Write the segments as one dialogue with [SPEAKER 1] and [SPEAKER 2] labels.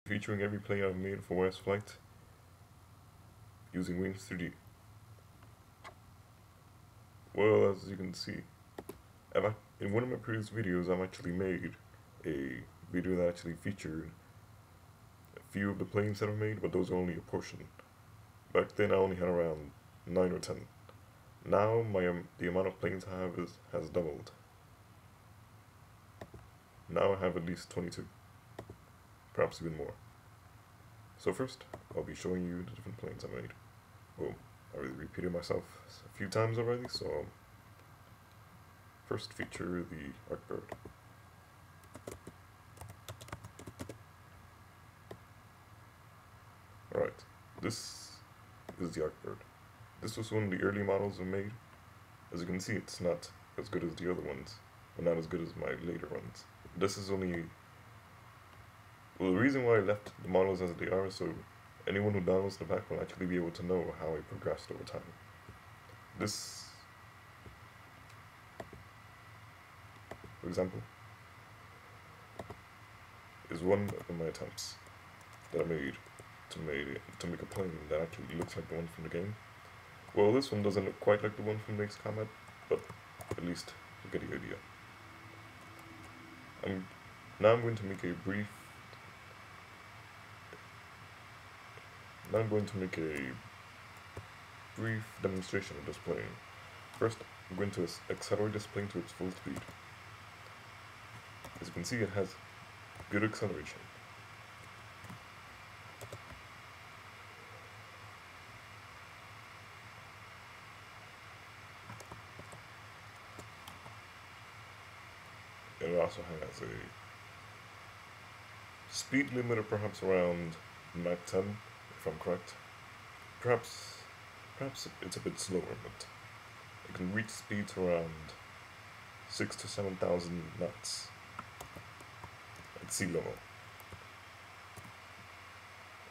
[SPEAKER 1] featuring every plane I've made for West Flight using Wings 3D. Well, as you can see, in one of my previous videos, I've actually made a video that actually featured a few of the planes that I've made, but those are only a portion. Back then, I only had around 9 or 10. Now, the amount of planes I have has doubled. Now I have at least 22, perhaps even more. So first, I'll be showing you the different planes I made. Well, I already repeated myself a few times already, so first feature the Arcbird. Alright, this is the Arcbird. This was one of the early models I made. As you can see, it's not as good as the other ones, but not as good as my later ones. This is only... Well, the reason why I left the models as they are, so anyone who downloads the pack will actually be able to know how I progressed over time. This, for example, is one of my attempts that I made to make a plane that actually looks like the one from the game. Well, this one doesn't look quite like the one from Nate's Combat, but at least you get the idea. Now I'm going to make a brief demonstration of this plane. First, I'm going to accelerate this plane to its full speed. As you can see, it has good acceleration. It also has a speed limit of perhaps around Mach 10, if I'm correct. Perhaps it's a bit slower, but it can reach speeds around 6,000 to 7,000 knots at sea level.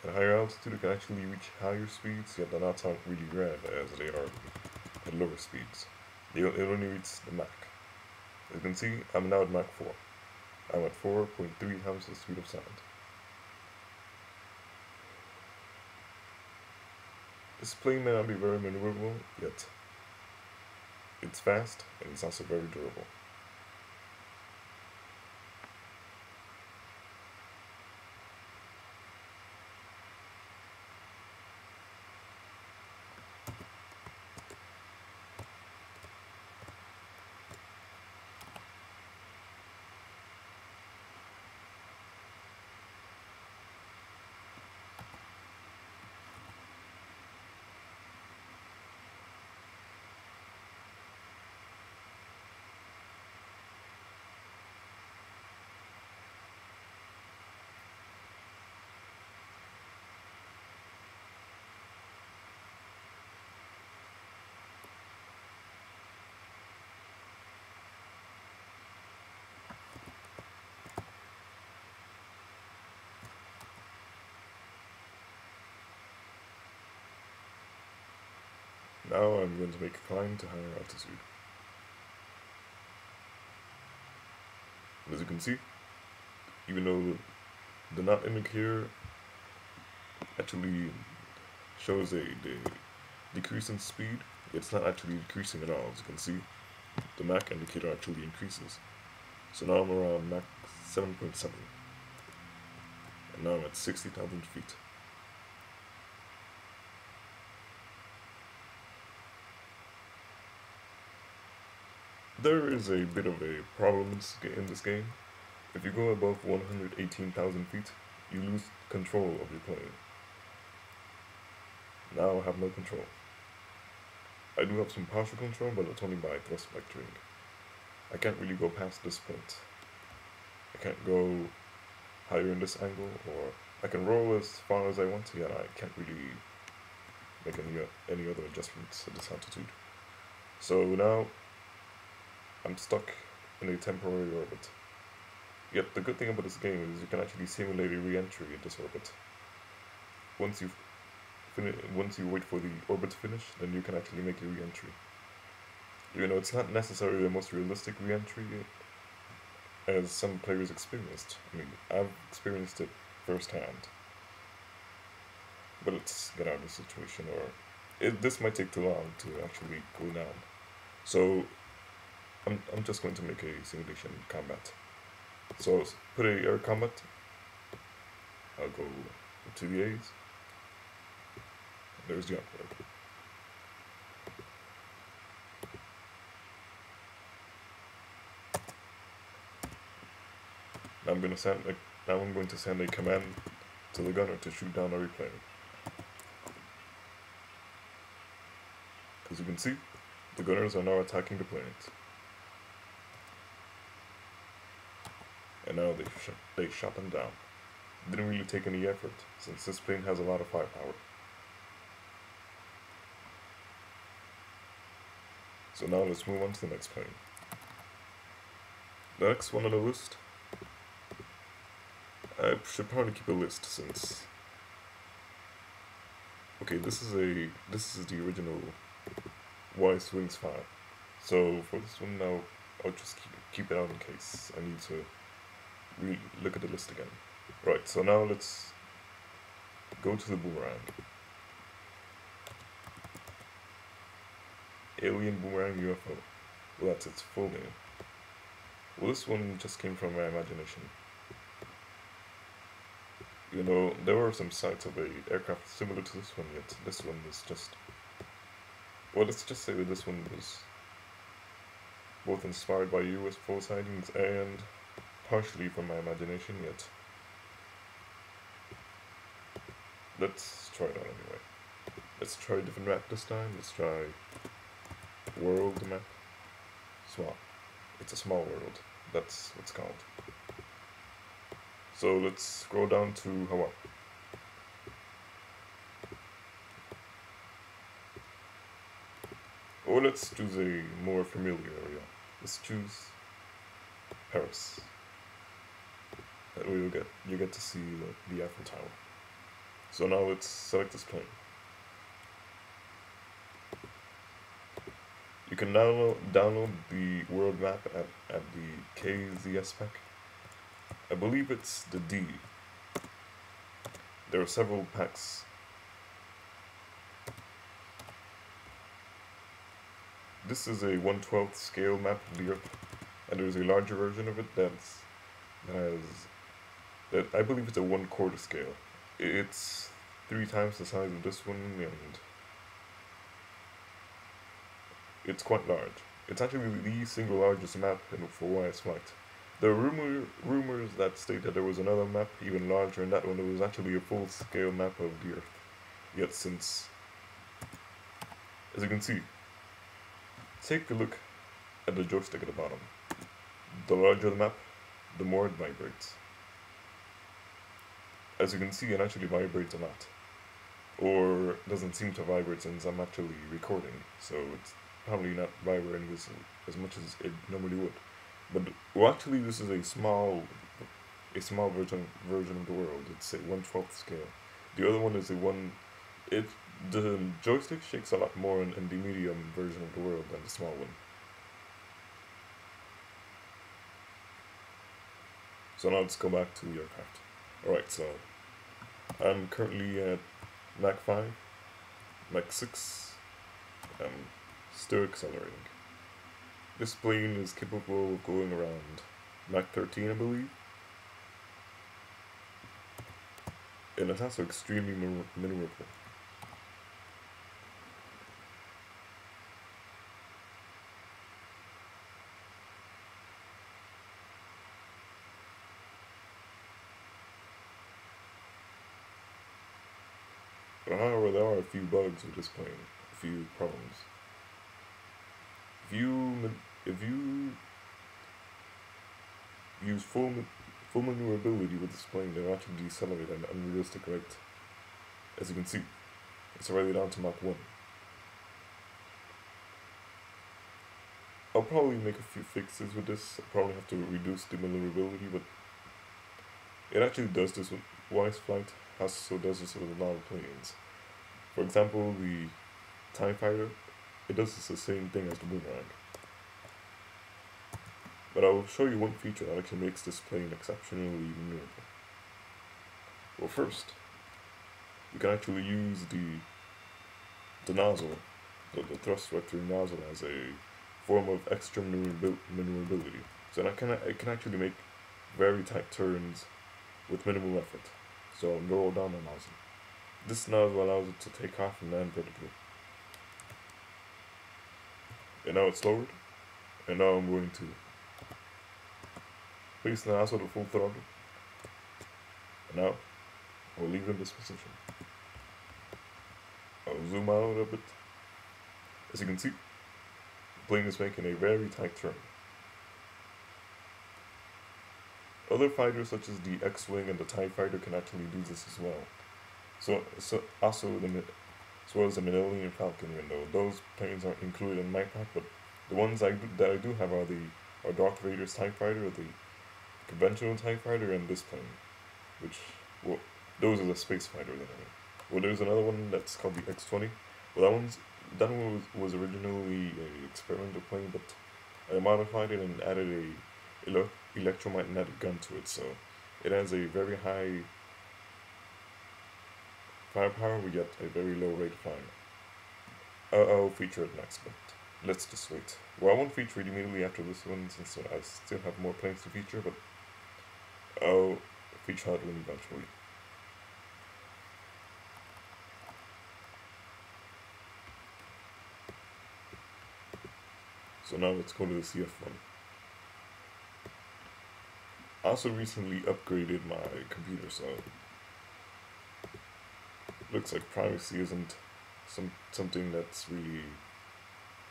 [SPEAKER 1] At higher altitude, it can actually reach higher speeds, yet the knots aren't really read as they are at lower speeds. It only reaches the Mach. As you can see, I'm now at Mach 4. I'm at 4.3 times the speed of sound. This plane may not be very maneuverable, yet it's fast and it's also very durable. Now I'm going to make a climb to higher altitude. As you can see, even though the knot indicator actually shows a decrease in speed, it's not actually decreasing at all. As you can see, the Mach indicator actually increases. So now I'm around Mach 7.7, and now I'm at 60,000 feet. There is a bit of a problem in this game. If you go above 118,000 feet, you lose control of your plane. Now I have no control. I do have some partial control, but it's only by thrust vectoring. I can't really go past this point. I can't go higher in this angle, or I can roll as far as I want to, yet I can't really make any other adjustments at this altitude. So now I'm stuck in a temporary orbit. Yet the good thing about this game is you can actually simulate a re-entry in this orbit. Once you wait for the orbit to finish, then you can actually make a re-entry. You know, it's not necessarily the most realistic re-entry as some players experienced. I mean, I've experienced it firsthand. But let's get out of the situation, or this might take too long to actually go down. So I'm just going to make a simulation combat. So I'll put a air combat. I'll go to the A's. There's the upward. Now I'm going to send a command to the gunner to shoot down every plane. As you can see, the gunners are now attacking the planes. And now they shot them down. Didn't really take any effort, since this plane has a lot of firepower. So now let's move on to the next plane. The next one on the list, I should probably keep a list since. Okay, this is the original Y Swings file. So for this one now, I'll just keep it out in case I need to look at the list again. Right, so now let's go to the boomerang. Alien Boomerang UFO. Well, that's its full name. Well, this one just came from my imagination. You know, there were some sights of a aircraft similar to this one, yet this one is just... Well, let's just say that this one was both inspired by UFO sightings and partially from my imagination, yet let's try it out anyway. Let's try a different map this time. Let's try world map. Small. It's a small world. That's what's called. So let's scroll down to Hawaii. Or let's choose a more familiar area. Let's choose Paris. That way you get to see the Eiffel Tower. So now let's select this plane. You can download the world map at the KZS spec. I believe it's the D. There are several packs. This is a 1/12 scale map of the Earth, and there's a larger version of it that I believe it's a 1/4 scale. It's 3 times the size of this one, and it's quite large. It's actually the single largest map for YS Flight. There are rumors that state that there was another map even larger, and that one it was actually a full-scale map of the Earth. Yet since, as you can see, take a look at the joystick at the bottom. The larger the map, the more it vibrates. As you can see, it actually vibrates a lot. Or doesn't seem to vibrate since I'm actually recording, so it's probably not vibrating as much as it normally would. But well, actually, this is a small version of the world. It's a 1/12 scale. The other one is the joystick shakes a lot more in the medium version of the world than the small one. So now let's go back to the aircraft. Alright, so I'm currently at Mach 5, Mach 6, I'm still accelerating. This plane is capable of going around Mach 13, I believe. And it's also extremely maneuverable. But however, there are a few bugs with this plane, a few problems. If you use full maneuverability with this plane, they'll actually decelerate at an unrealistic rate. As you can see, it's already down to Mach 1. I'll probably make a few fixes with this. I'll probably have to reduce the maneuverability, but it actually does this with Wise Flight, also does this with a lot of planes. For example, the TIE Fighter, it does the same thing as the Boomerang. But I will show you one feature that actually makes this plane exceptionally maneuverable. Well, first, you can actually use the nozzle, the thrust vector nozzle, as a form of extra maneuverability. So it can actually make very tight turns with minimal effort. So roll down the nozzle. This nozzle allows it to take off and land vertically. And now it's lowered. And now I'm going to place the nozzle to full throttle. And now we'll leave it in this position. I'll zoom out a bit. As you can see, the plane is making a very tight turn. Other fighters such as the X-Wing and the TIE Fighter can actually do this as well. So also as well as the Millennium Falcon, even though those planes aren't included in my pack, but the ones that I do have are Darth Vader's TIE Fighter, the conventional TIE Fighter, and this plane, which, well, those are the space fighters anyway. Well, there's another one that's called the X-20. Well, that one was originally a experimental plane, but I modified it and added a electromagnetic gun to it, so it has a very high firepower, we get a very low rate of fire. I'll feature it next, but let's just wait. Well, I won't feature it immediately after this one, since I still have more planes to feature, but I'll feature that one eventually. So now let's go to the CF1. I also recently upgraded my computer, so looks like privacy isn't something that's really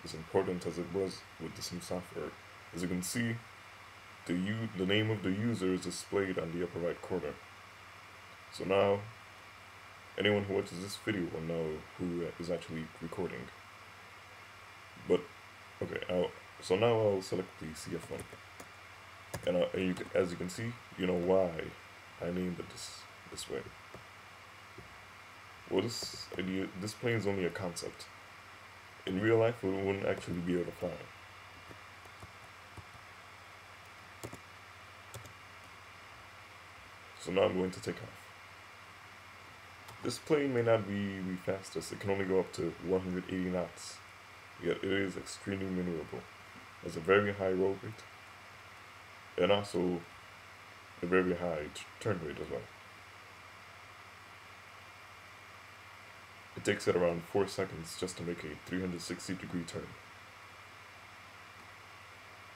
[SPEAKER 1] as important as it was with this new software. As you can see, the name of the user is displayed on the upper right corner. So now, anyone who watches this video will know who is actually recording. But okay, so now I'll select the CF1, and as you can see, you know why I named it this way. Well, this plane is only a concept. In real life, it wouldn't actually be able to fly. So now I'm going to take off. This plane may not be the fastest, it can only go up to 180 knots, yet it is extremely maneuverable. It has a very high roll rate, and also a very high turn rate as well. It takes it around 4 seconds just to make a 360-degree turn.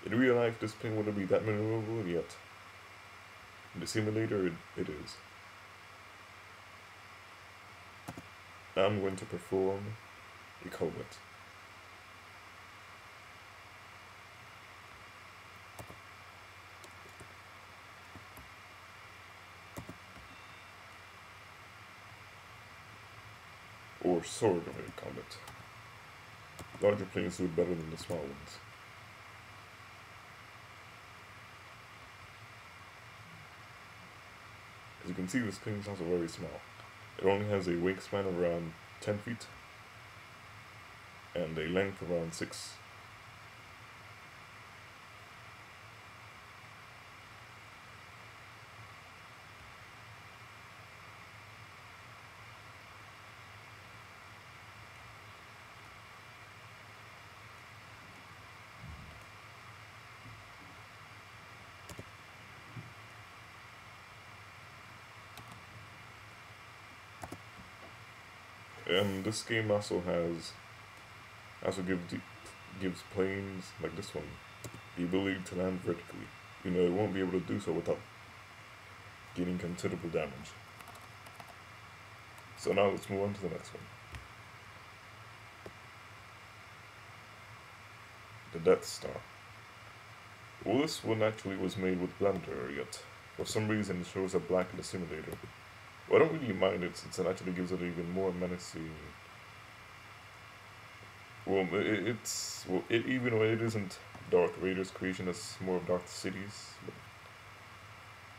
[SPEAKER 1] In real life, this plane wouldn't be that maneuverable yet. In the simulator, it is. Now I'm going to perform a culbut. Or sort of a culbut. Larger planes do it better than the small ones. As you can see, this plane is also very small. It only has a wingspan of around 10 feet and a length of around 6. And this game also gives planes like this one the ability to land vertically. You know, it won't be able to do so without getting considerable damage. So now let's move on to the next one. The Death Star. Well, this one actually was made with Blender, yet for some reason it shows up black in the simulator. Well, I don't really mind it, since it actually gives it even more menacing. Well, even though it isn't Darth Vader's creation, it's more of Darth City's, but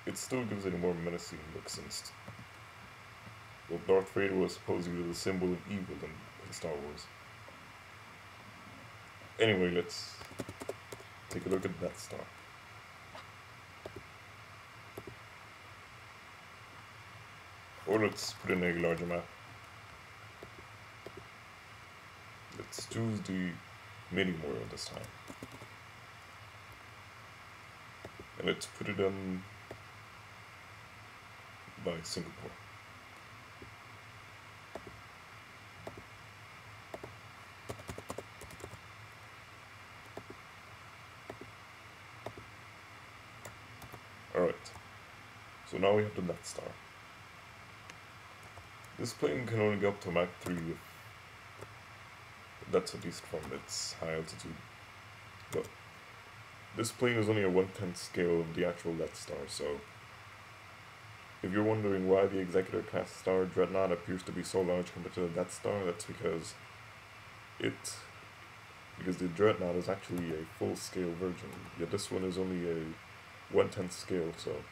[SPEAKER 1] it still gives it a more menacing look, since, well, Darth Vader was supposedly the symbol of evil in Star Wars. Anyway, let's take a look at Death Star. Or let's put in a larger map. Let's choose the mini world this time. And let's put it on by Singapore. Alright, so now we have the Death Star. This plane can only go up to Mach 3 if that's at least from its high altitude. But this plane is only a 1/10 scale of the actual Death Star, so if you're wondering why the Executor class star Dreadnought appears to be so large compared to the Death Star, that's because the Dreadnought is actually a full-scale version, yet this one is only a 1/10 scale, so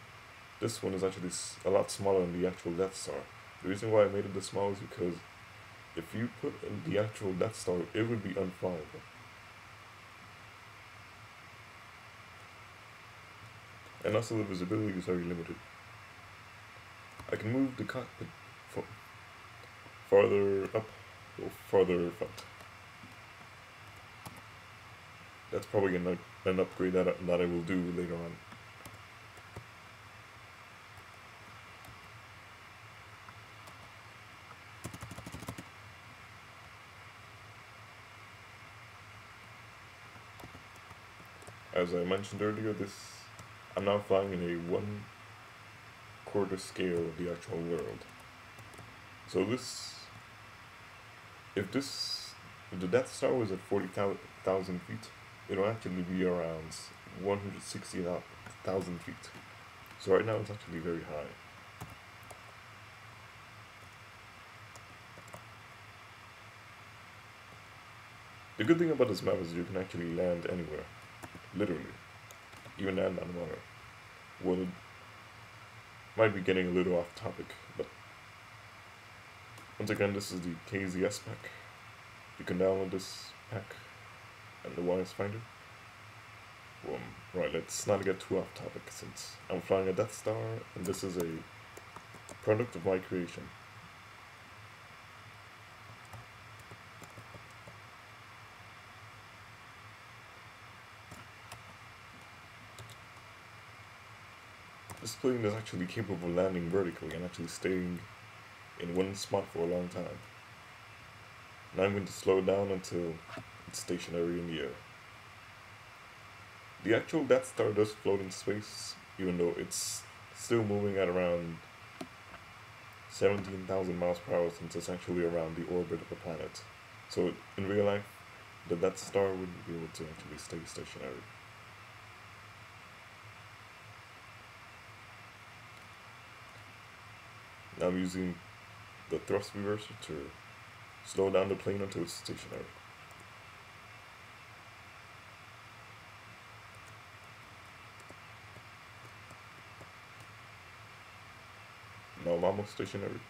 [SPEAKER 1] this one is actually a lot smaller than the actual Death Star. The reason why I made it this small is because if you put in the actual Death Star, it would be unflyable. And also the visibility is very limited. I can move the cockpit farther up or farther front. That's probably an upgrade that I will do later on. As I mentioned earlier, I'm now flying in a 1/4 scale of the actual world. So if the Death Star was at 40,000 feet, it'll actually be around 160,000 feet. So right now it's actually very high. The good thing about this map is you can actually land anywhere. Literally. Even land on water. Well, it might be getting a little off topic, but once again, this is the KZS pack. You can download this pack and the wireless finder. Right, let's not get too off topic since I'm flying a Death Star and this is a product of my creation. This plane is actually capable of landing vertically and actually staying in one spot for a long time. Now I'm going to slow it down until it's stationary in the air. The actual Death Star does float in space, even though it's still moving at around 17,000 miles per hour since it's actually around the orbit of the planet. So in real life, the Death Star wouldn't be able to actually stay stationary. Now I'm using the thrust reverser to slow down the plane until it's stationary. Now I'm almost stationary.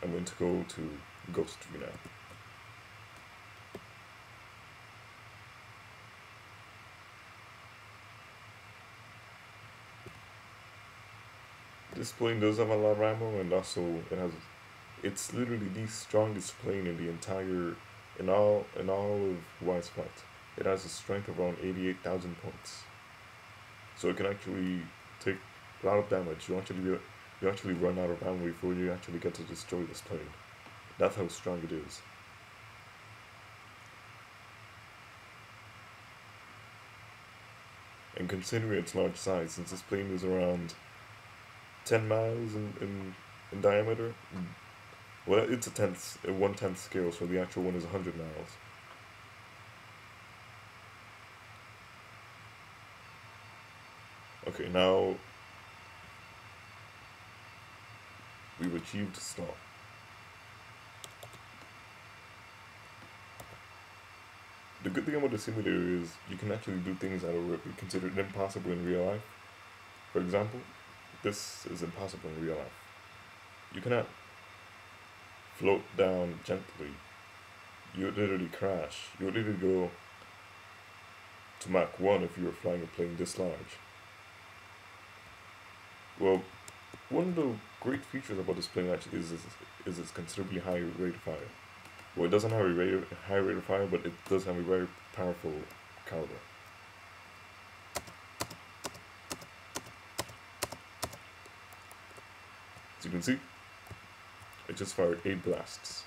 [SPEAKER 1] I'm going to go to Ghost View now. This plane does have a lot of ammo, and also it's literally the strongest plane in the entire, in all of Wise Flight. It has a strength of around 88,000 points. So it can actually take a lot of damage. You actually run out of ammo before you actually get to destroy this plane. That's how strong it is. And considering its large size, since this plane is around 10 miles in diameter, well, it's a 1/10 scale, so the actual one is 100 miles. Okay, now we've achieved stall. The good thing about the simulator is you can actually do things that would be considered impossible in real life. For example, this is impossible in real life. You cannot float down gently. You would literally crash. You would literally go to Mach 1 if you were flying a plane this large. Well, one of the great features about this plane actually is its considerably high rate of fire. Well, it doesn't have a high rate of fire, but it does have a very powerful caliber. As you can see, it just fired 8 blasts.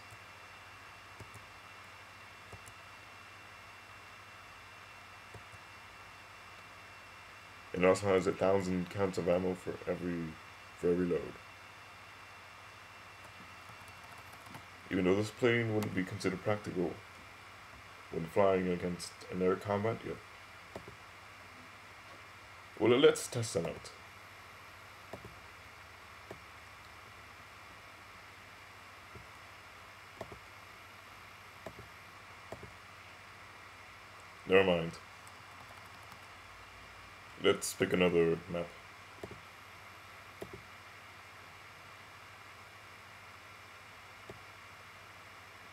[SPEAKER 1] It also has 1,000 counts of ammo for every load. Even though this plane wouldn't be considered practical when flying against an air combat yet. Well, let's test that out. Never mind. Let's pick another map.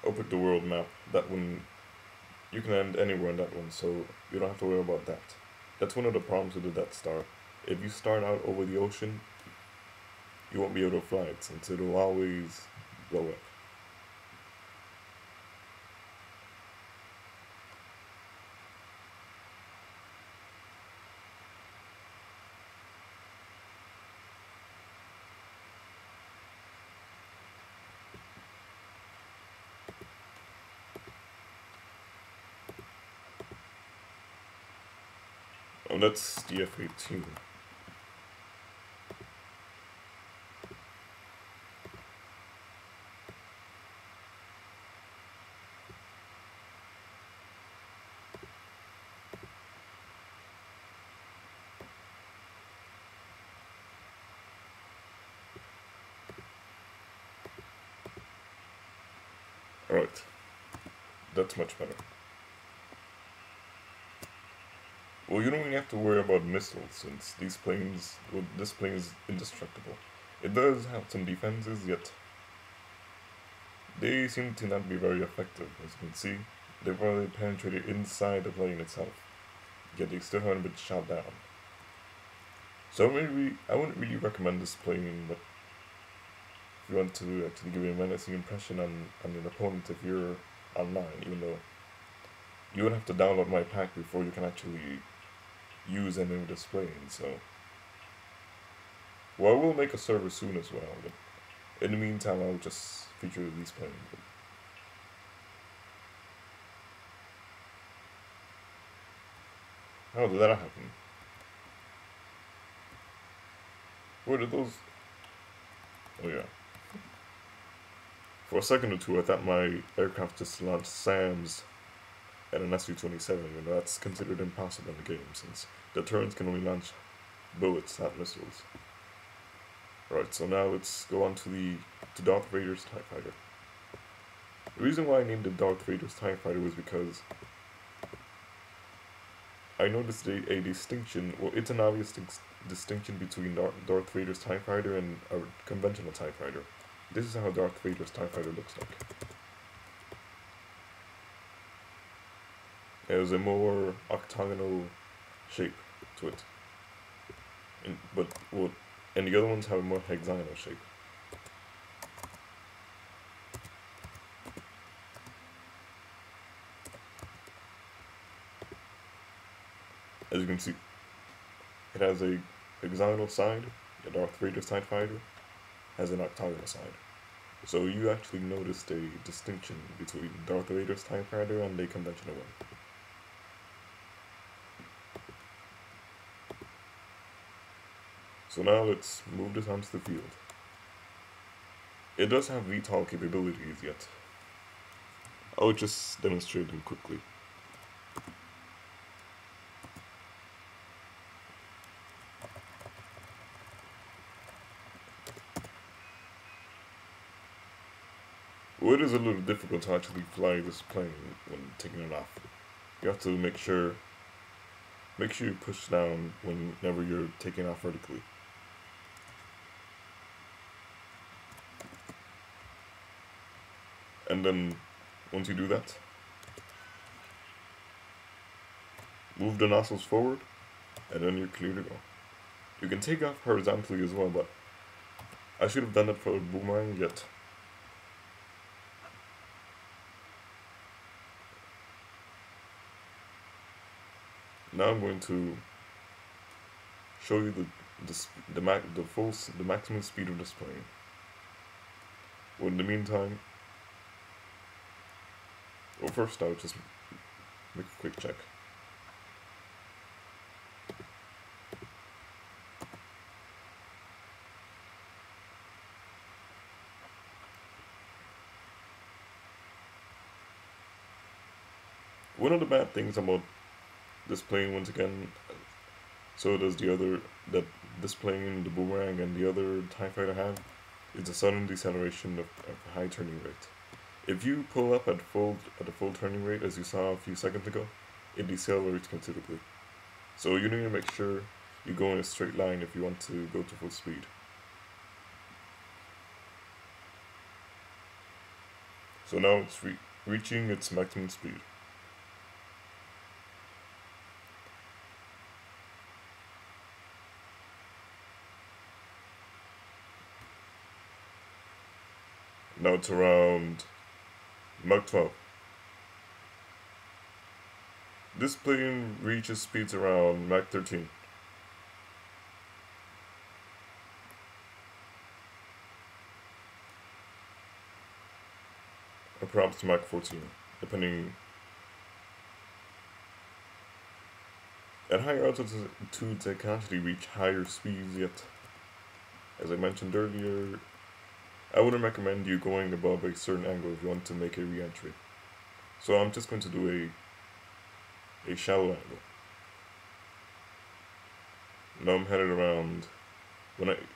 [SPEAKER 1] I'll pick the world map. That one, you can end anywhere on that one, so you don't have to worry about that. That's one of the problems with the Death Star. If you start out over the ocean, you won't be able to fly it, since it'll always blow up. Oh, that's the F-18. Alright, that's much better. Well, you don't really have to worry about missiles, since this plane is indestructible. It does have some defenses, yet they seem to not be very effective. As you can see, they've already penetrated inside the plane itself, yet they still haven't been shot down. So I wouldn't really recommend this plane, but if you want to actually give a menacing impression on an opponent if you're online, even though you would have to download my pack before you can actually use any of this plane, so... Well, I will make a server soon as well, but in the meantime I'll just feature these planes. How did that happen? Where did those... Oh yeah. For a second or two I thought my aircraft just launched SAMs at an Su-27, you know, that's considered impossible in the game, since the turrets can only launch bullets, not missiles. Right, so now let's go on to Darth Vader's TIE Fighter. The reason why I named it Darth Vader's TIE Fighter was because I noticed a distinction, well, it's an obvious distinction between Darth Vader's TIE Fighter and a conventional TIE Fighter. This is how Darth Vader's TIE Fighter looks like. It has a more octagonal shape to it, and the other ones have a more hexagonal shape. As you can see, it has a hexagonal side. The Darth Vader's TIE Fighter has an octagonal side. So you actually noticed a distinction between Darth Vader's TIE Fighter and a conventional one. So now let's move this onto the field. It does have VTOL capabilities, yet I'll just demonstrate them quickly. Well, it is a little difficult to actually fly this plane when taking it off. You have to make sure you push down whenever you're taking off vertically. And then, once you do that, move the nozzles forward, and then you're clear to go. You can take off horizontally as well, but I should have done that for a boomerang, yet now I'm going to show you the maximum speed of this plane. Well, in the meantime, well, first I'll just make a quick check. One of the bad things about this plane, once again, so does the other, that this plane, the boomerang, and the other TIE fighter have, is the sudden deceleration of high turning rate. If you pull up at a full turning rate, as you saw a few seconds ago, it decelerates considerably. So you need to make sure you go in a straight line if you want to go to full speed. So now it's reaching its maximum speed. Now it's around Mach 12. This plane reaches speeds around Mach 13. Or perhaps Mach 14, depending. At higher altitudes, it can actually reach higher speeds, yet, as I mentioned earlier, I wouldn't recommend you going above a certain angle if you want to make a re-entry. So I'm just going to do a shallow angle. Now I'm headed around,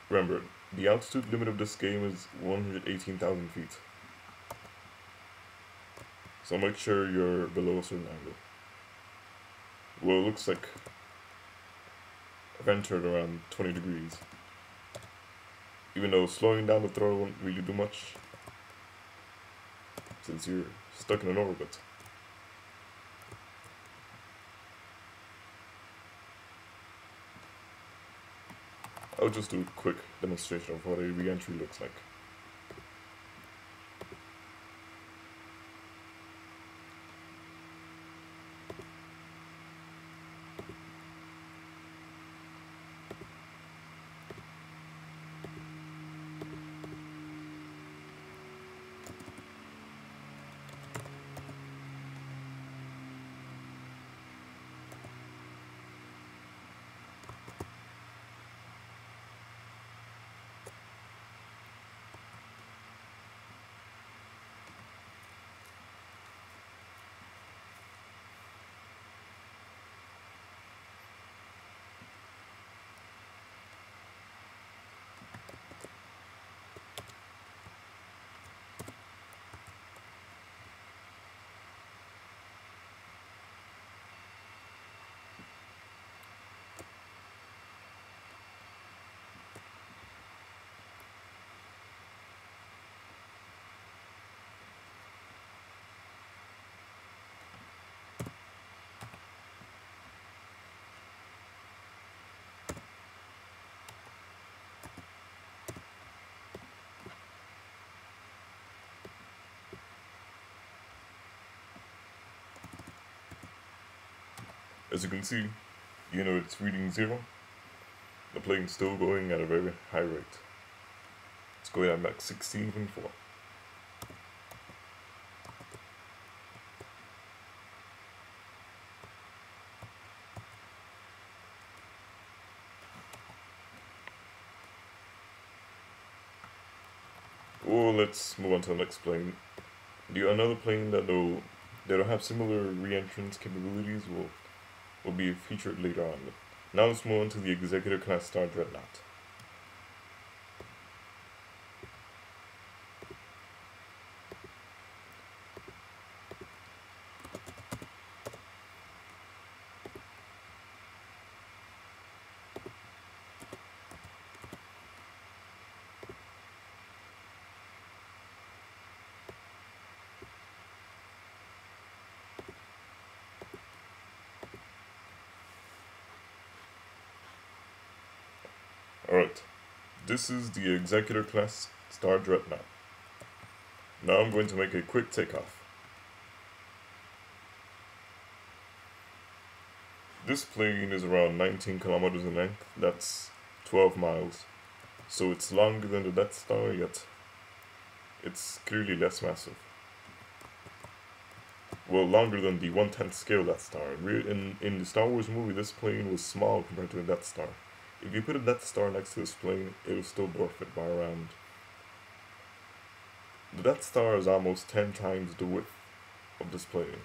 [SPEAKER 1] remember, the altitude limit of this game is 118,000 feet. So make sure you're below a certain angle. Well, it looks like I've entered around 20 degrees. Even though slowing down the throttle won't really do much, since you're stuck in an orbit. I'll just do a quick demonstration of what a re-entry looks like. As you can see, it's reading 0. The plane's still going at a very high rate. It's going at Mach 16.4. Well, let's move on to the next plane. Another plane that'll have similar re-entrance capabilities will be featured later on. Now let's move on to the Executive Class Star Dreadnought. Alright, This is the Executor class Star Dreadnought. Now I'm going to make a quick takeoff. This plane is around 19 kilometers in length, that's 12 miles. So it's longer than the Death Star, yet it's clearly less massive. Well, longer than the 1/10th scale Death Star. In the Star Wars movie, this plane was small compared to the Death Star. If you put a Death Star next to this plane, it will still dwarf it by around. The Death Star is almost 10 times the width of this plane,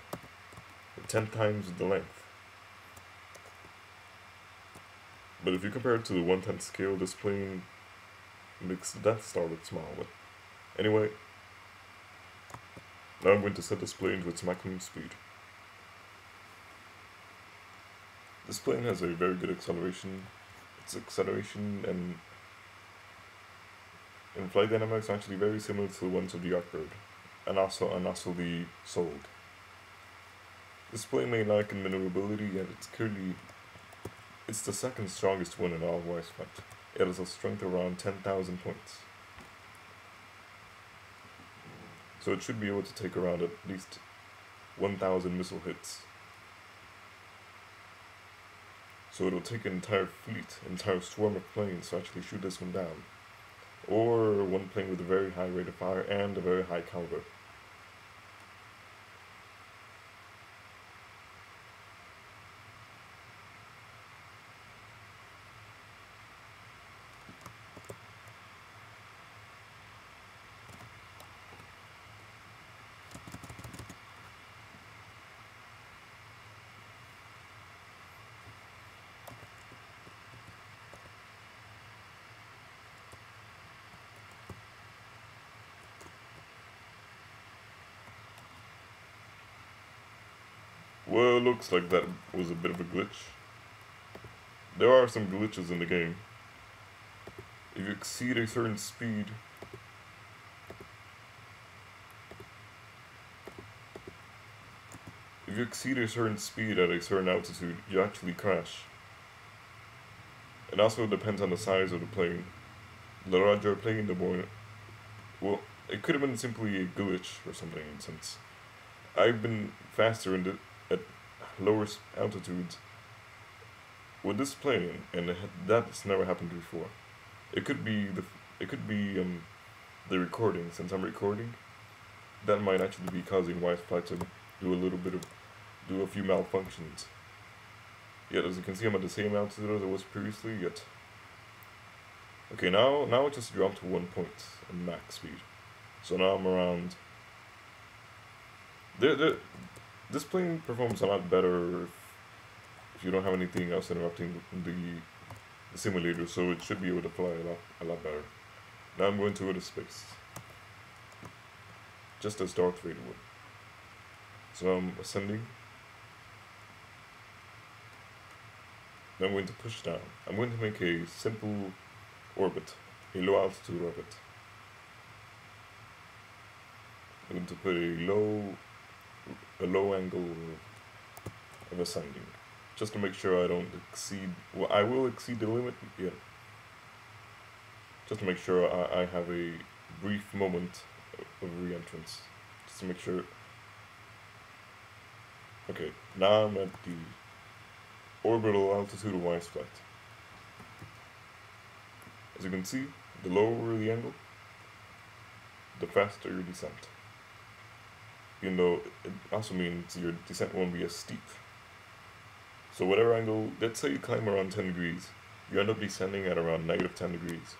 [SPEAKER 1] 10 times the length. But if you compare it to the 1/10th scale, this plane makes the Death Star look small. But anyway, now I'm going to set this plane to its maximum speed. This plane has a very good acceleration. Its acceleration and flight dynamics are actually very similar to the ones of the Yardbird, and also the Sold. This plane may lack in maneuverability, yet it's the second strongest one in all of Wiseflight. It has a strength around 10,000 points. So it should be able to take around at least 1,000 missile hits. So it'll take an entire fleet, an entire swarm of planes to actually shoot this one down. Or one plane with a very high rate of fire and a very high caliber. Well, looks like that was a bit of a glitch. There are some glitches in the game. If you exceed a certain speed, at a certain altitude, you actually crash. It also depends on the size of the plane. The larger plane, the more... Well, it could have been simply a glitch or something, since I've been faster at lower altitudes with this plane, and that's never happened before. It could be the recording. Since I'm recording, that might actually be causing Wiseflight to do a few malfunctions. Yet, as you can see, I'm at the same altitude as I was previously. Yet, okay, now it just dropped to 1 point in max speed. So now I'm around. This plane performs a lot better if you don't have anything else interrupting the simulator, so it should be able to fly a lot better. Now I'm going to go to space, just as Darth Vader would. So I'm ascending. Now I'm going to push down. I'm going to make a simple orbit, a low altitude orbit. I'm going to put a low angle of ascending, just to make sure I don't exceed. Well, I will exceed the limit, yeah. Just to make sure I have a brief moment of re-entrance, just to make sure. Okay, now I'm at the orbital altitude of Wiseflight. As you can see, the lower the angle, the faster your descent. Even though it also means your descent won't be as steep. So whatever angle, let's say you climb around 10 degrees, you end up descending at around -10 degrees.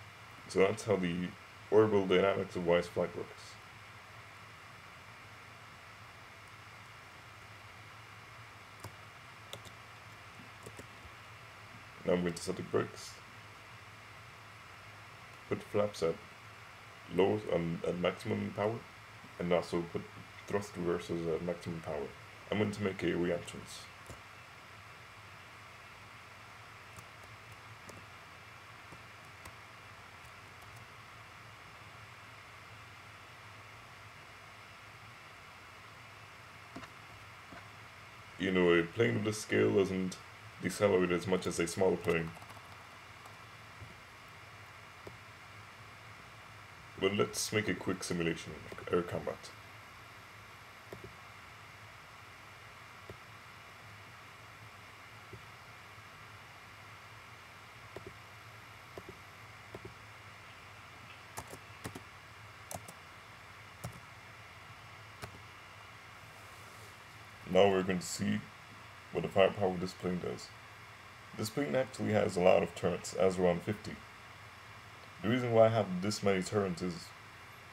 [SPEAKER 1] So that's how the orbital dynamics of Wiseflight works. Now I'm going to set the brakes, put the flaps at maximum power, and also put thrust reversers at maximum power. I'm going to make a re-entrance. You know, a plane of this scale doesn't decelerate as much as a smaller plane. But let's make a quick simulation of air combat. Now we're going to see what the firepower of this plane does. This plane actually has a lot of turrets, as around 50. The reason why I have this many turrets is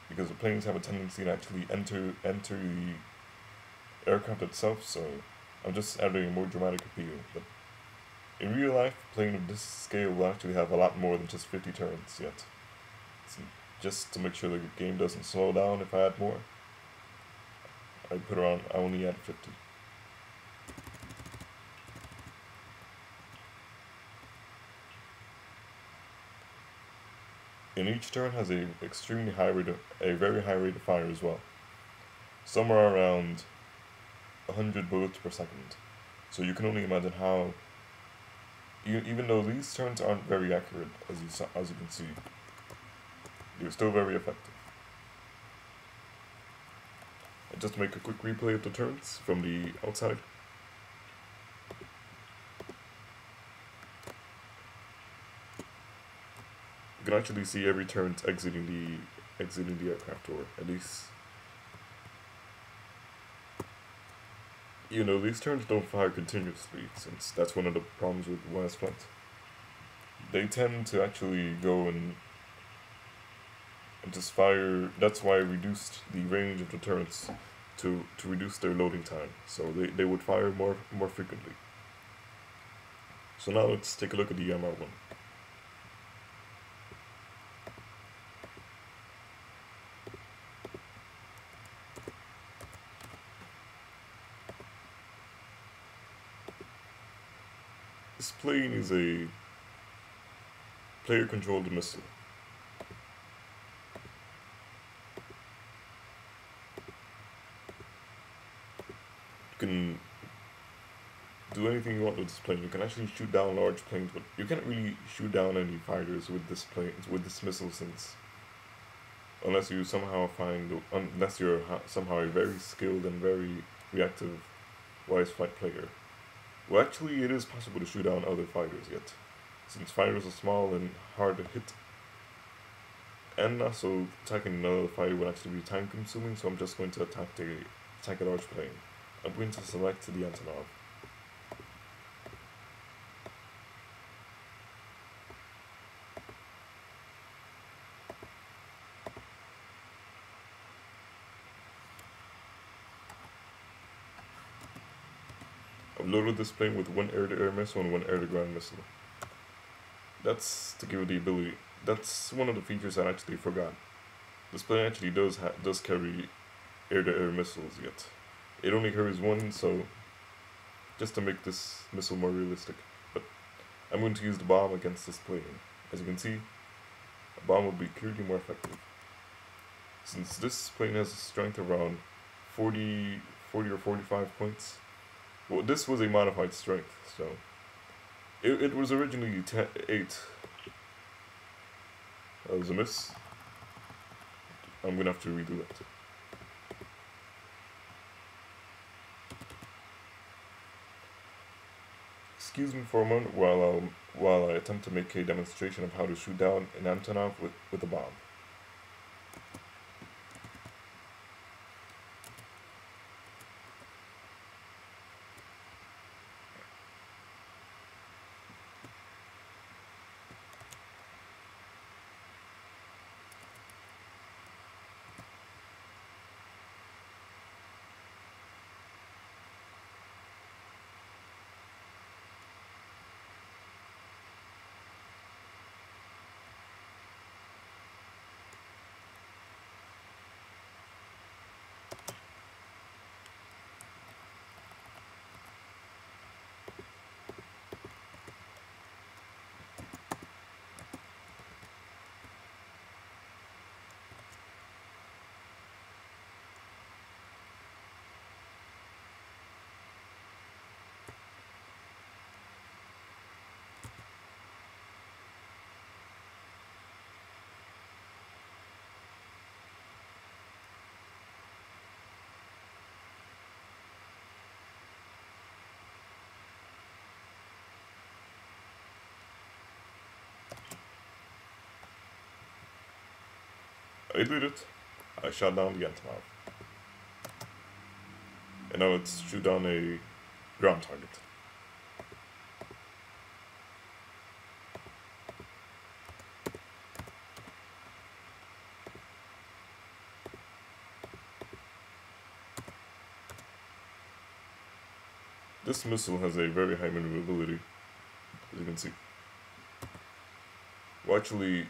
[SPEAKER 1] because the planes have a tendency to actually enter the aircraft itself, so I'm just adding a more dramatic appeal. But in real life, a plane of this scale will actually have a lot more than just 50 turrets yet. So just to make sure the game doesn't slow down if I add more, I only add 50. And each turret has a very high rate of fire as well. Somewhere around 100 bullets per second. So you can only imagine how, even though these turrets aren't very accurate, as you can see, they're still very effective. And just to make a quick replay of the turrets from the outside. You can actually see every turret exiting the aircraft, or at least, these turrets don't fire continuously, since that's one of the problems with wireless flight. They tend to actually go and just fire. That's why I reduced the range of the turrets to reduce their loading time, so they would fire more frequently. So now let's take a look at the MR1. This plane is a player-controlled missile. You can do anything you want with this plane. You can actually shoot down large planes, but you can't really shoot down any fighters with this missile, since unless you're somehow a very skilled and very reactive wise flight player. Well, actually, it is possible to shoot down other fighters yet, since fighters are small and hard to hit. And also, attacking another fighter would actually be time consuming, so I'm just going to attack a large plane. I'm going to select the Antonov. I've loaded this plane with one air-to-air missile and one air-to-ground missile. That's to give it the ability. That's one of the features I actually forgot. This plane actually does carry air-to-air missiles yet. It only carries one, so just to make this missile more realistic. But I'm going to use the bomb against this plane. As you can see, a bomb will be clearly more effective. Since this plane has a strength around 40 or 45 points. Well, this was a modified strength, so it was originally 8. That was a miss. I'm gonna have to redo that. Excuse me for a moment while I attempt to make a demonstration of how to shoot down an Antonov with a bomb. I did it. I shot down the anti-map. And now let's shoot down a ground target. This missile has a very high maneuverability, as you can see. Well, actually,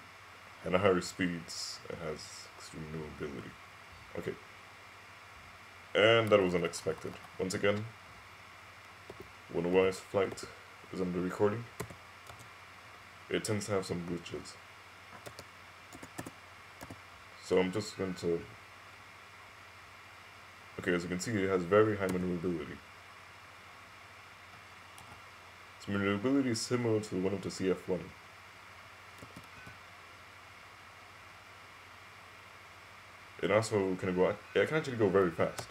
[SPEAKER 1] at higher speeds, it has extreme maneuverability. Okay. And that was unexpected. Once again, when a wireless flight is under recording, it tends to have some glitches. So I'm just going to... Okay, as you can see, it has very high maneuverability. Its maneuverability is similar to one of the CF1. It also can go... It can actually go very fast.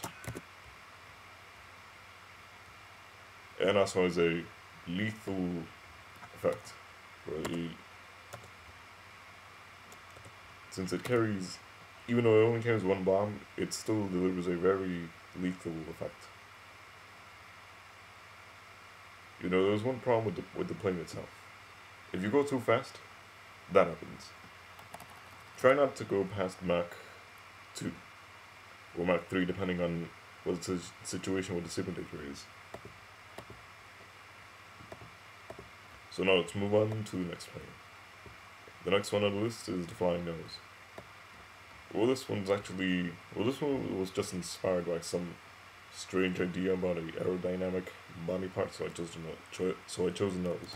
[SPEAKER 1] And also has a lethal effect. Since it carries... Even though it only carries one bomb, it still delivers a very lethal effect. You know, there's one problem with the plane itself. If you go too fast, that happens. Try not to go past Mach 2 or Mach 3, depending on what the situation with the simulator is. So now let's move on to the next plane. The next one on the list is the Flying Nose. This one was just inspired by some strange idea about an aerodynamic body part, so I chose a nose.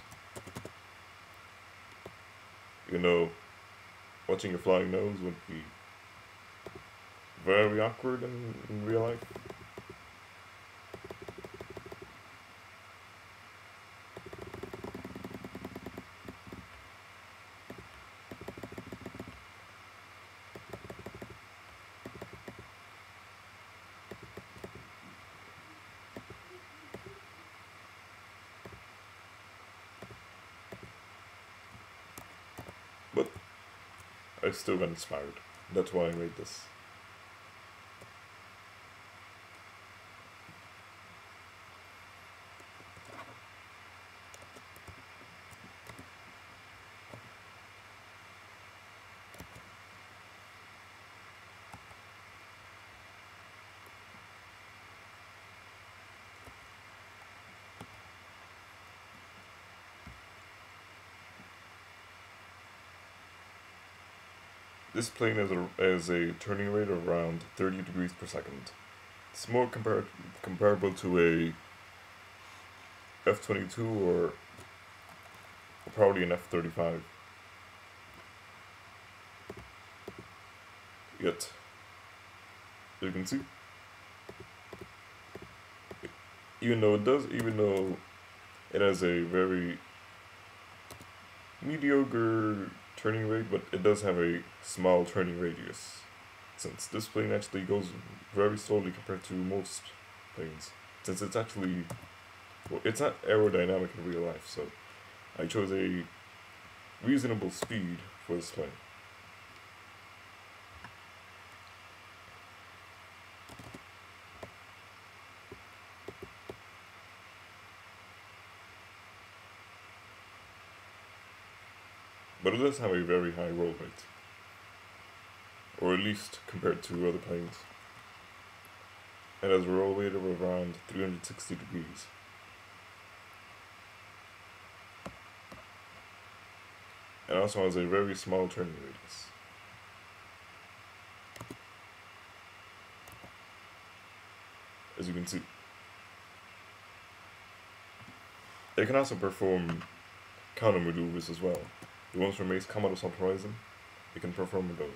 [SPEAKER 1] You know, watching a flying nose would be very awkward in real life. But I still got inspired. That's why I made this. This plane has a turning rate of around 30 degrees per second. It's more comparable to a F-22 or probably an F-35. Yet, you can see, even though it has a very mediocre turning rate, but it does have a small turning radius, since this plane actually goes very slowly compared to most planes, since it's actually, well, it's not aerodynamic in real life, so I chose a reasonable speed for this plane. But it does have a very high roll rate, or at least compared to other planes. It has a roll rate of around 360 degrees. It also has a very small turning radius. As you can see. It can also perform counter maneuvers as well. The ones from Ace come out of Assault Horizon, it can perform those.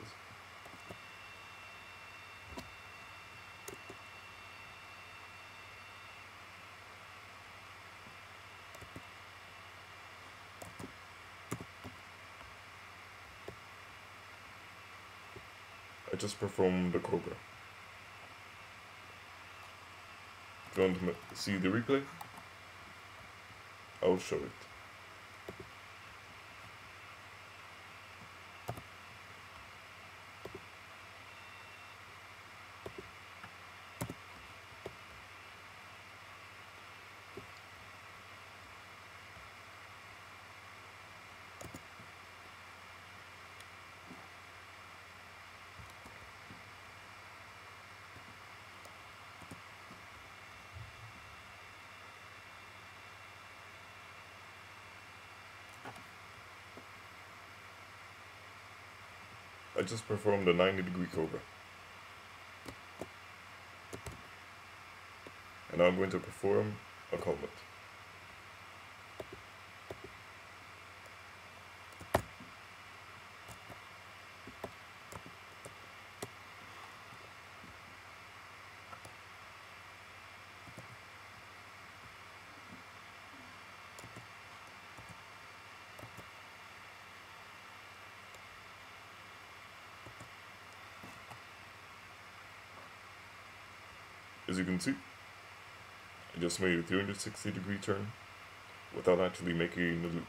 [SPEAKER 1] I just performed the Cobra. If you want to see the replay, I'll show it. I just performed a 90-degree cobra. And now I'm going to perform a cullet. As you can see, I just made a 360-degree turn without actually making a loop.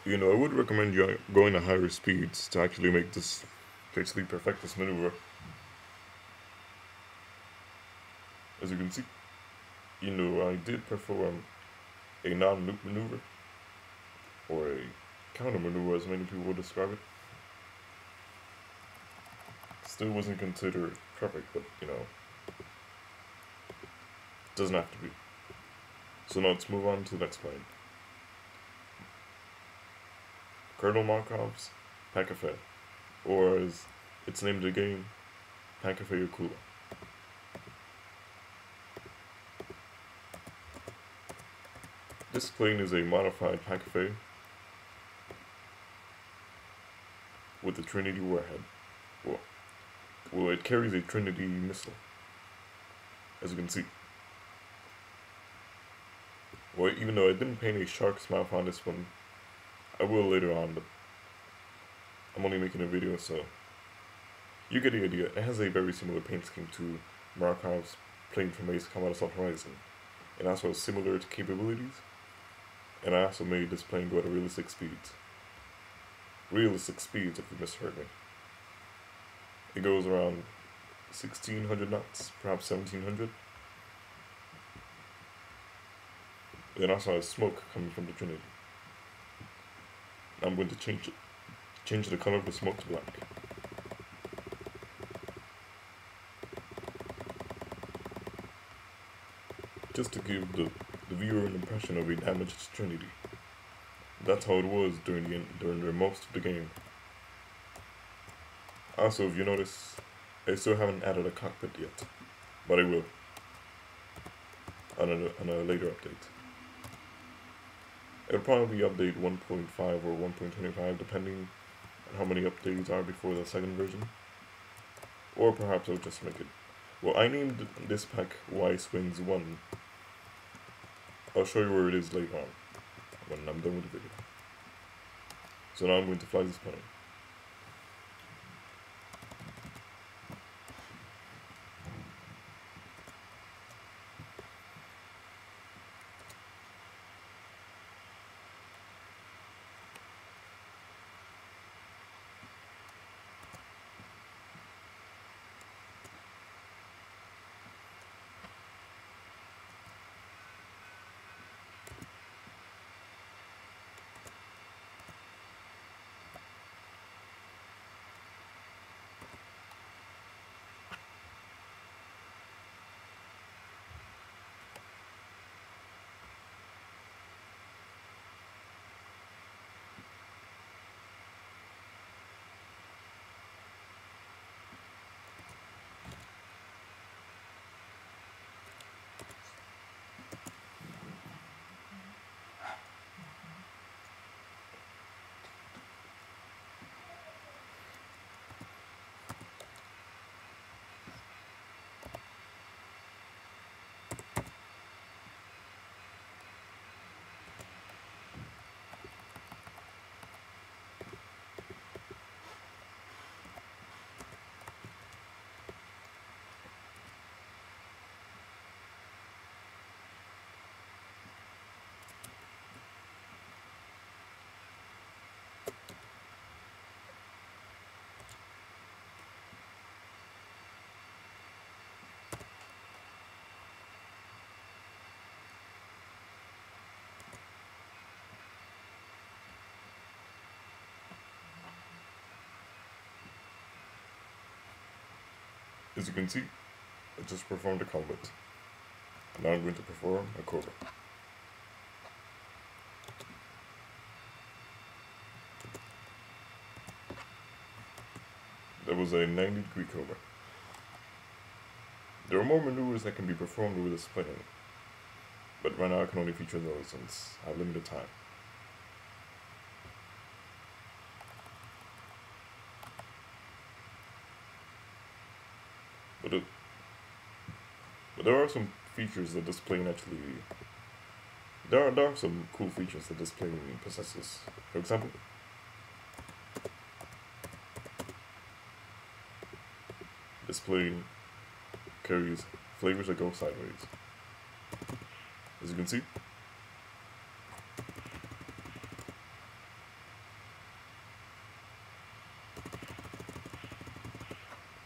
[SPEAKER 1] You know, I would recommend you going at higher speeds to actually make this, to actually perfect this maneuver. As you can see, you know, I did perform a non-loop maneuver, or a counter maneuver as many people would describe it. Still wasn't considered perfect, but you know, doesn't have to be. So now let's move on to the next plane. Colonel Markov's pak-fa, or as it's named in the game, pak-fa Yakula. This plane is a modified pak-fa with a Trinity warhead. Well, it carries a Trinity missile, as you can see. Well, even though I didn't paint a shark's mouth on this one, I will later on, but I'm only making a video, so you get the idea. It has a very similar paint scheme to Markov's plane from Ace Combat Assault Horizon, and also has similar capabilities. And I also made this plane go at realistic speeds. Realistic speeds, if you misheard me. It goes around 1600 knots, perhaps 1700. It also has smoke coming from the Trinity. I'm going to change the color of the smoke to black. Just to give the viewer an impression of a damaged Trinity. That's how it was during the most of the game. Also, if you notice, I still haven't added a cockpit yet, but I will on a later update. It'll probably be update 1.5 or 1.25, depending on how many updates are before the second version. Or perhaps I'll just make it. Well, I named this pack Y Swings 1. I'll show you where it is later on, when I'm done with the video. So now I'm going to fly this plane. As you can see, I just performed a combat. And now I'm going to perform a cobra. That was a 90-degree cobra. There are more maneuvers that can be performed with this plane, but right now I can only feature those since I have limited time. But there are some features that this plane actually... There are some cool features that this plane possesses. For example, this plane carries flavors that go sideways. As you can see,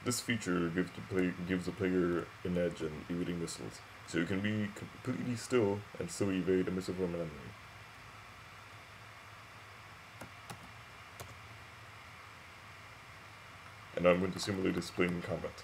[SPEAKER 1] this feature gives the player an edge in evading missiles, so you can be completely still and still evade a missile from an enemy. And now I'm going to simulate this plane in combat.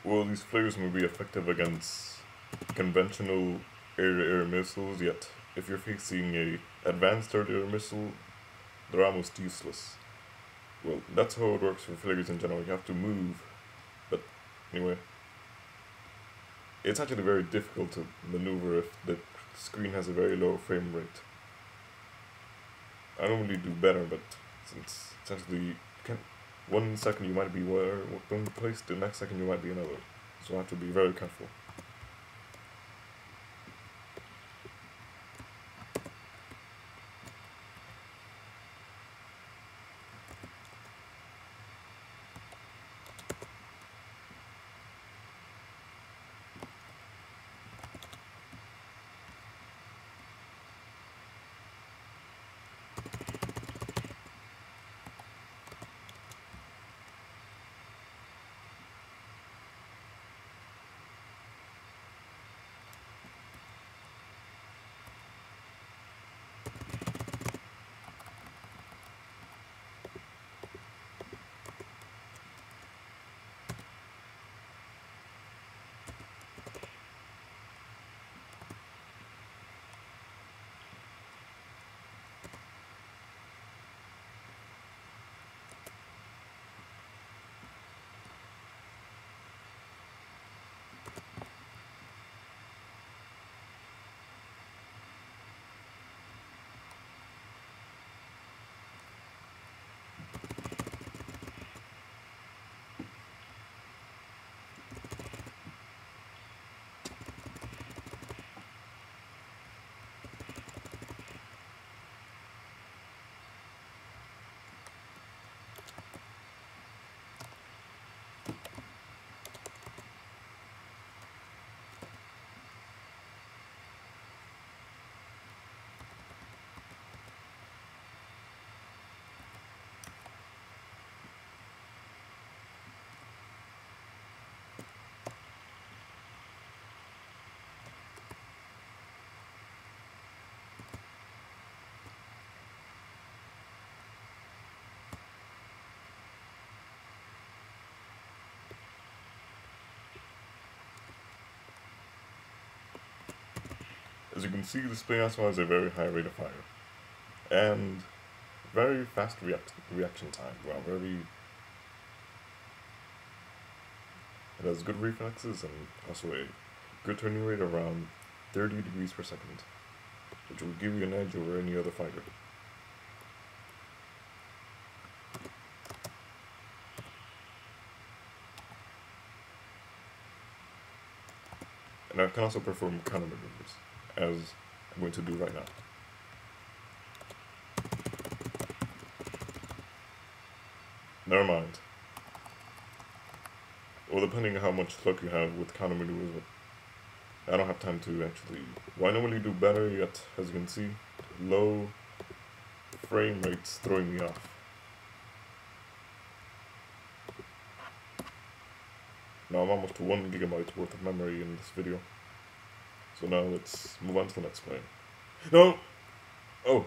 [SPEAKER 1] Well, these flares may be effective against conventional air-to-air missiles, yet if you're facing a advanced air-to-air missile, they're almost useless. Well, that's how it works for flares in general. You have to move, but anyway, it's actually very difficult to maneuver if the screen has a very low frame rate. I normally do better, but since essentially 1 second you might be one place, the next second you might be another. So I have to be very careful. As you can see, this plane also has a very high rate of fire. And very fast reaction time. Wow, it has good reflexes and also a good turning rate around 30 degrees per second, which will give you an edge over any other fighter. And I can also perform countermaneuvers, as I'm going to do right now. Never mind. Well, depending on how much luck you have with countermaneuvers, I don't have time to actually... Well, I normally do better, yet, as you can see, low frame rates throwing me off. Now I'm almost to 1 gigabyte worth of memory in this video. So now let's move on to the next plane. No! Oh!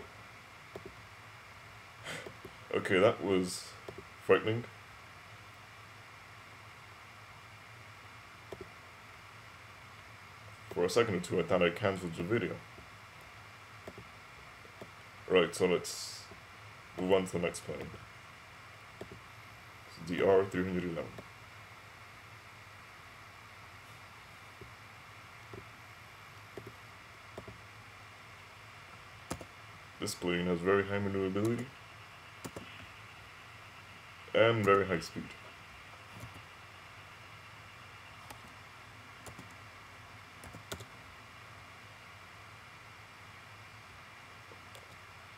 [SPEAKER 1] Okay, that was frightening. For a second or two I thought I cancelled the video. Right, so let's move on to the next plane. It's the R311. This plane has very high maneuverability and very high speed.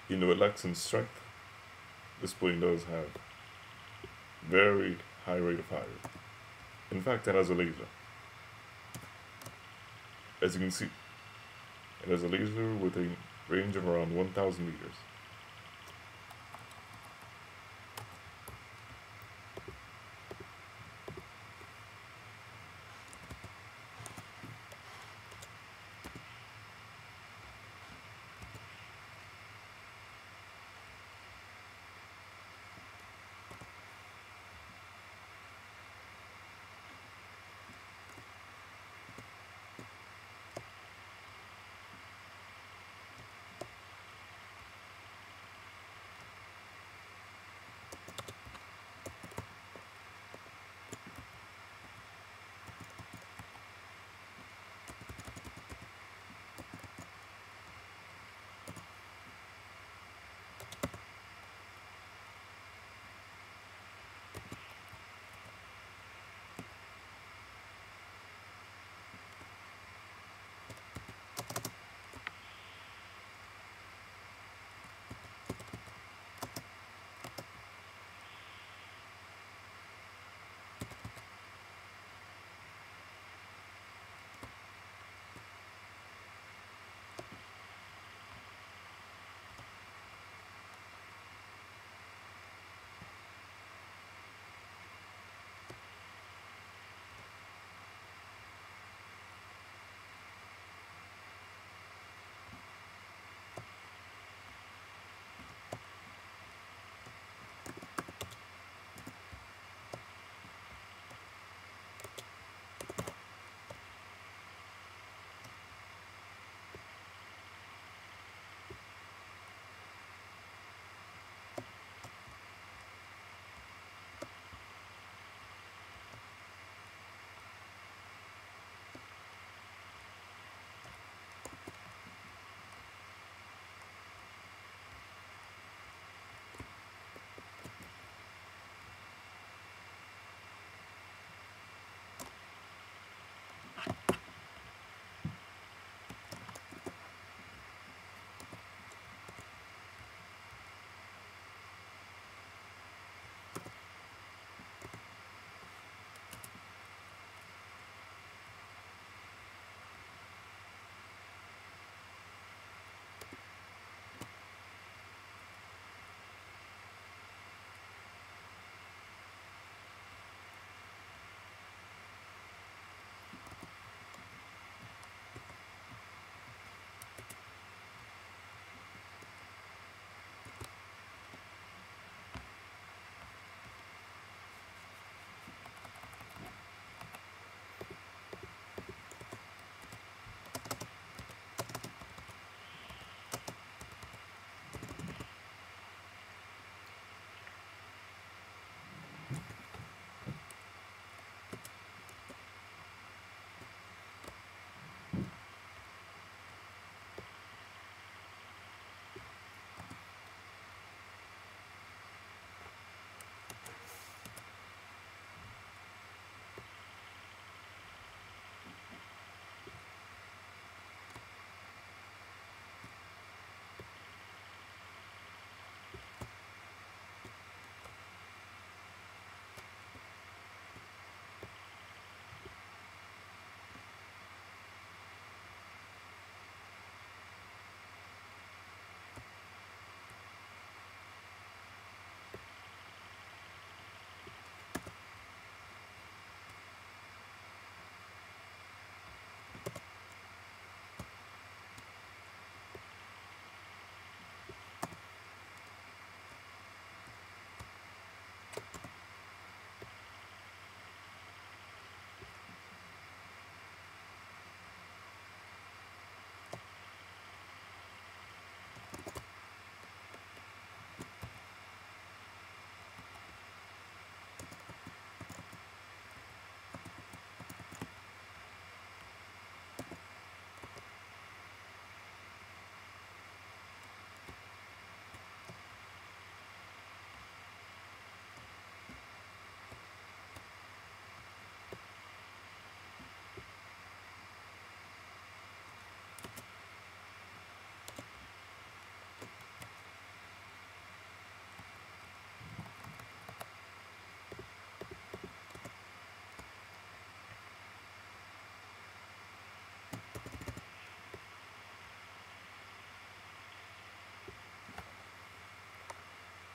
[SPEAKER 1] Even though it lacks in strength, this plane does have very high rate of fire. In fact, it has a laser. As you can see, it has a laser with a range of around 1,000 meters.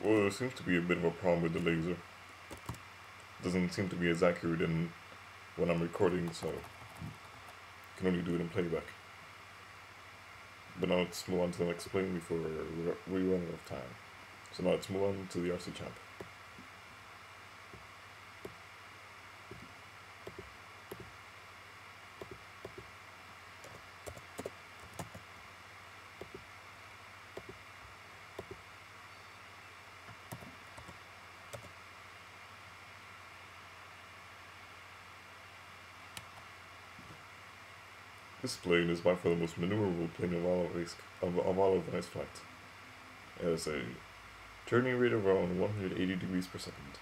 [SPEAKER 1] Well, there seems to be a bit of a problem with the laser. Doesn't seem to be as accurate in when I'm recording, so I can only do it in playback. But now let's move on to the next plane before we run out of time. So now let's move on to the RC champ. This plane is by far the most maneuverable plane of all of ice flight. It has a turning rate of around 180 degrees per second.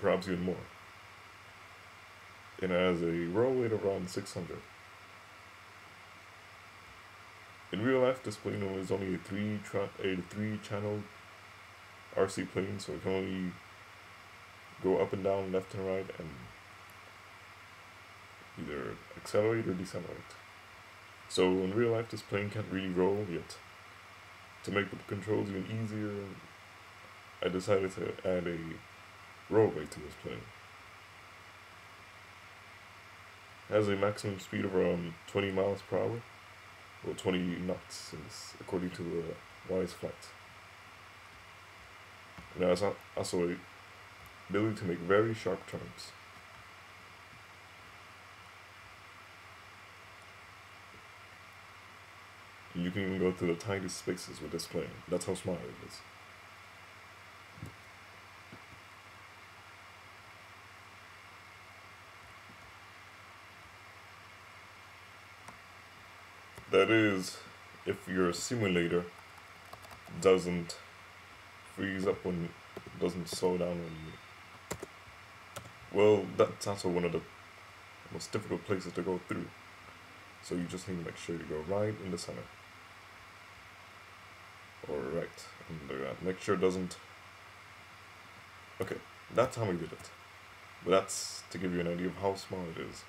[SPEAKER 1] Perhaps even more. It has a roll weight of around 600. In real life, this plane is only a three-channel RC plane, so it can only go up and down, left and right, and either accelerate or decelerate. So in real life, this plane can't really roll yet. To make the controls even easier, I decided to add a roll rate to this plane. It has a maximum speed of around 20 miles per hour, or 20 knots, according to the Wise Flight. And it has also a ability to make very sharp turns. You can even go through the tightest spaces with this plane. That's how smart it is. That is, if your simulator doesn't freeze up when it doesn't slow down when you... Well, that's also one of the most difficult places to go through. So you just need to make sure you go right in the center. Or right under that. Make sure it doesn't... Okay, that's how we did it. But that's to give you an idea of how small it is.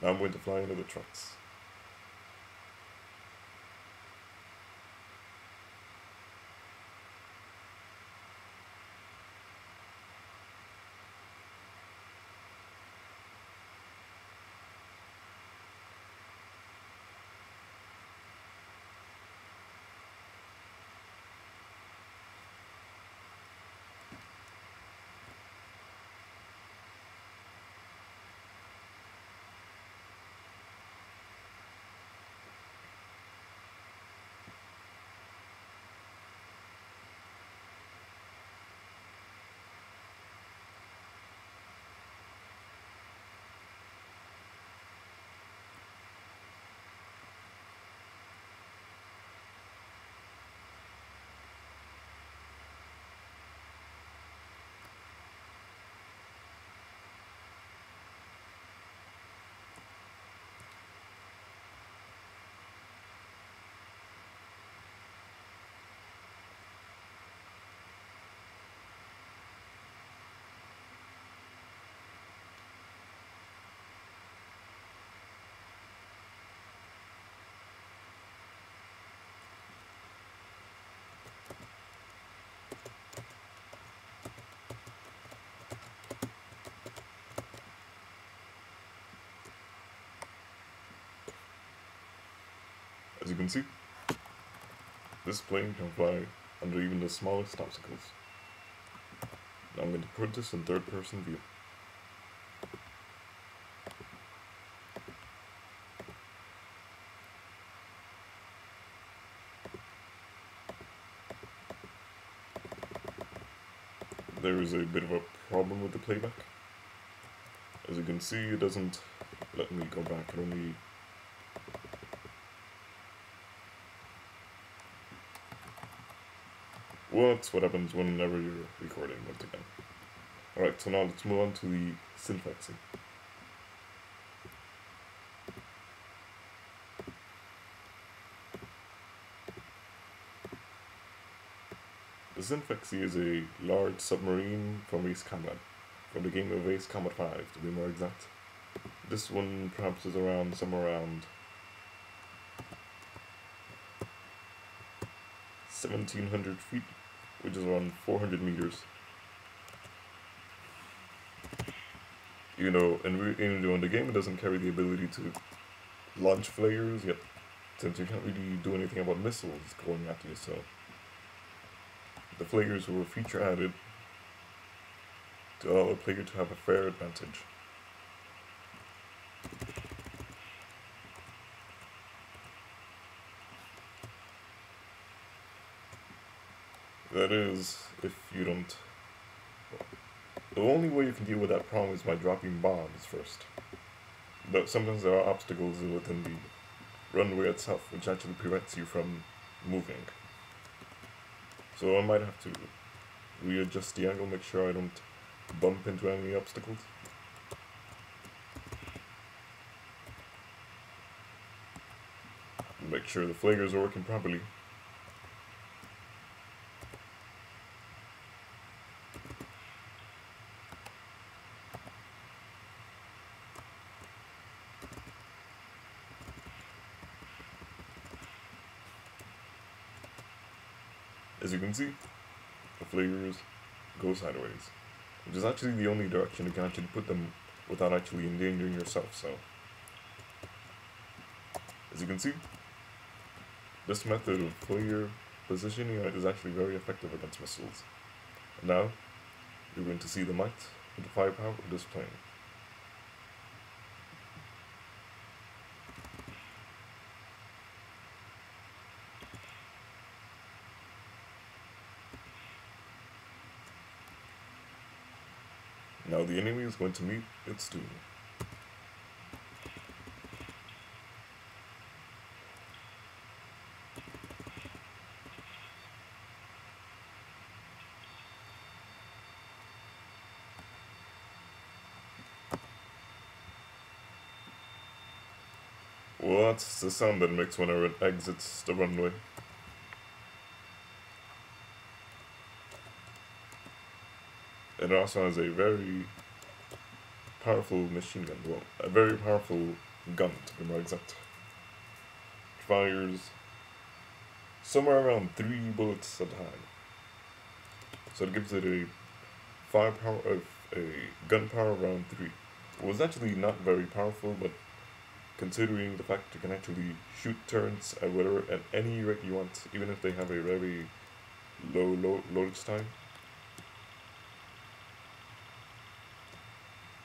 [SPEAKER 1] Now I'm going to fly into the trucks. As you can see, this plane can fly under even the smallest obstacles. Now I'm going to put this in third-person view. There is a bit of a problem with the playback. As you can see, it doesn't let me go back. It only... Well, that's what happens whenever you're recording once again. Alright, so now let's move on to the syntaxing. The Synfexy is a large submarine from Ace Combat, from the game of Ace Combat 5 to be more exact. This one perhaps is around somewhere around 1700 feet, which is around 400 meters. You know, and in the game, it doesn't carry the ability to launch flares yet, since you can't really do anything about missiles going at you. So the flares were feature added to allow a player to have a fair advantage. That is, if you don't. The only way you can deal with that problem is by dropping bombs first. But sometimes there are obstacles within the runway itself, which actually prevents you from moving. So I might have to readjust the angle, make sure I don't bump into any obstacles. Make sure the flares are working properly. As you can see, the flares go sideways, which is actually the only direction you can actually put them without actually endangering yourself. So, as you can see, this method of flare positioning is actually very effective against missiles. And now, you're going to see the might and the firepower of this plane. Now the enemy is going to meet its doom. Well, that's the sound that it makes whenever it exits the runway. It also has a very powerful machine gun. Well, a very powerful gun, to be more exact. It fires somewhere around 3 bullets at a time. So it gives it a firepower of a gunpowder around 3. It was actually not very powerful, but considering the fact you can actually shoot turrets at whatever at any rate you want, even if they have a very low loadage time.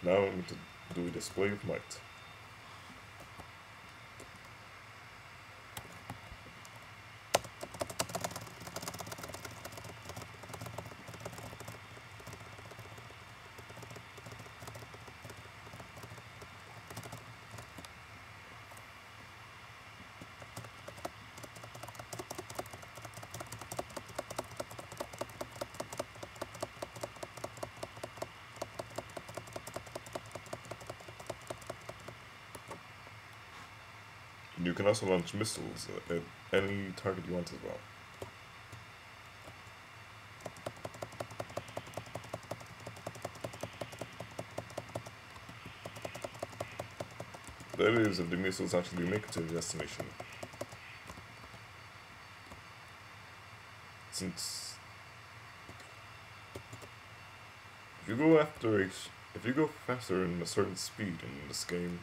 [SPEAKER 1] Now I'm going to do a display of might. You can also launch missiles at any target you want as well. That is, if the missiles actually make it to the destination. Since if you go faster in a certain speed in this game,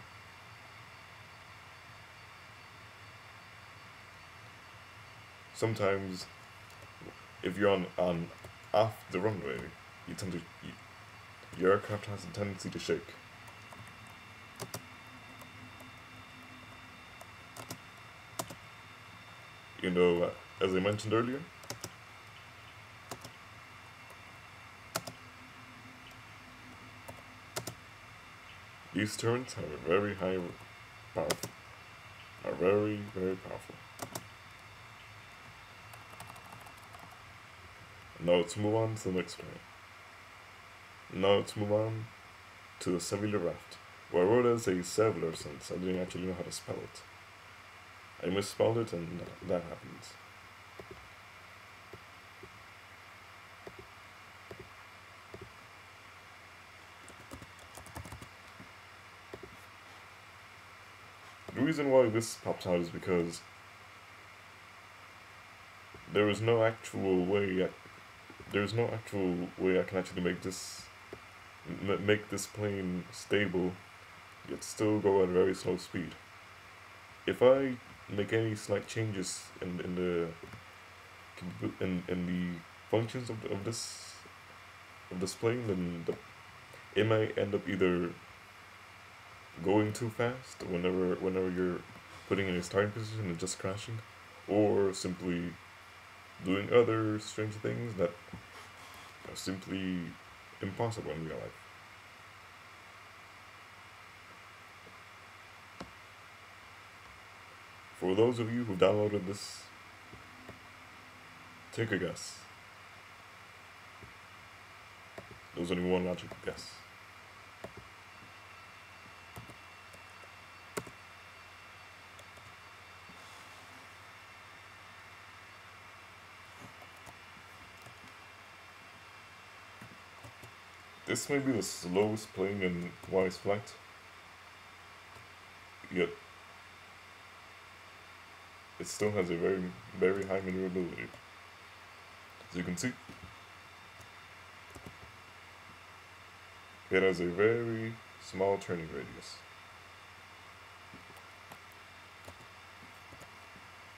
[SPEAKER 1] sometimes if you're on off the runway, your aircraft has a tendency to shake. You know, as I mentioned earlier, these turrets have a very high power, are very powerful. Now let's move on to the next one. Now let's move on to the cellular raft. Well, I wrote it as a cellular since I didn't actually know how to spell it. I misspelled it and that happens. The reason why this pops out is because there is no actual way. There is no actual way I can actually make this plane stable, yet still go at a very slow speed. If I make any slight changes in the functions of this plane, then it might end up either going too fast whenever you're putting in a starting position and just crashing, or simply doing other strange things that are simply impossible in real life. For those of you who downloaded this, take a guess. There's only one logical guess. This may be the slowest plane in Wise flight, yet it still has a very, very high maneuverability. As you can see, it has a very small turning radius.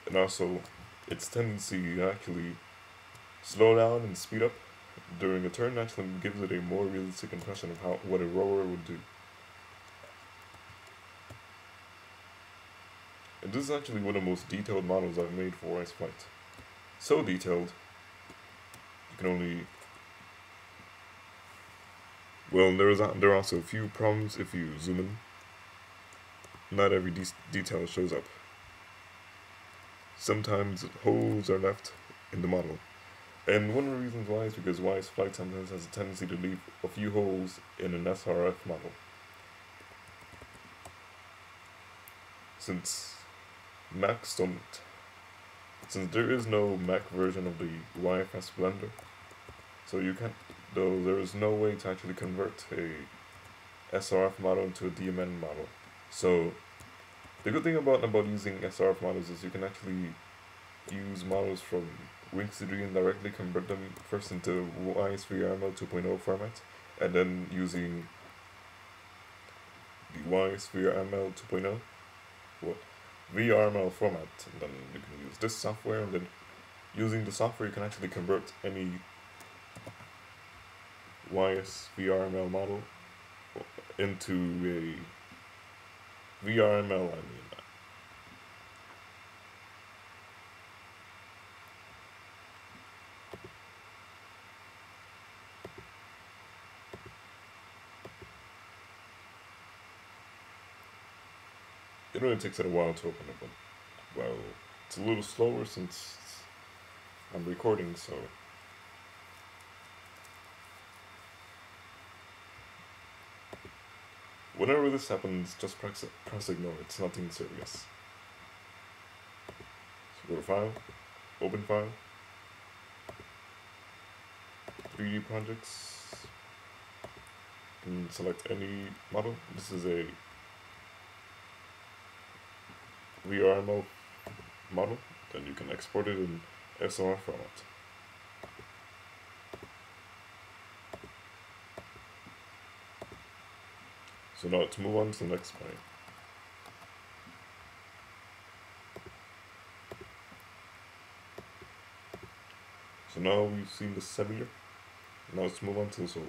[SPEAKER 1] And also, its tendency to actually slow down and speed up during a turn actually gives it a more realistic impression of what a rower would do. And this is actually one of the most detailed models I've made for Ice Flight. So detailed, you can only... Well, there are also a few problems if you zoom in. Not every detail shows up. Sometimes holes are left in the model. And one of the reasons why is because Wise Flight sometimes has a tendency to leave a few holes in an SRF model. Since there is no Mac version of the YFS Blender, so there is no way to actually convert a SRF model into a DMN model. So the good thing about using SRF models is you can actually use models from Wing3D and directly convert them first into YSVRML 2.0 format, and then using the YSVRML 2.0 VRML format, and then you can use this software, and then using the software you can actually convert any YSVRML model into a VRML, It only takes it a while to open it, but, well, it's a little slower since I'm recording, so... Whenever this happens, just press ignore, it's nothing serious. So go to File, Open File, 3D Projects, and select any model. This is a VRML model, then you can export it in SRF format. So now let's move on to the next plane. So now we've seen the cellular, now let's move on to the solid.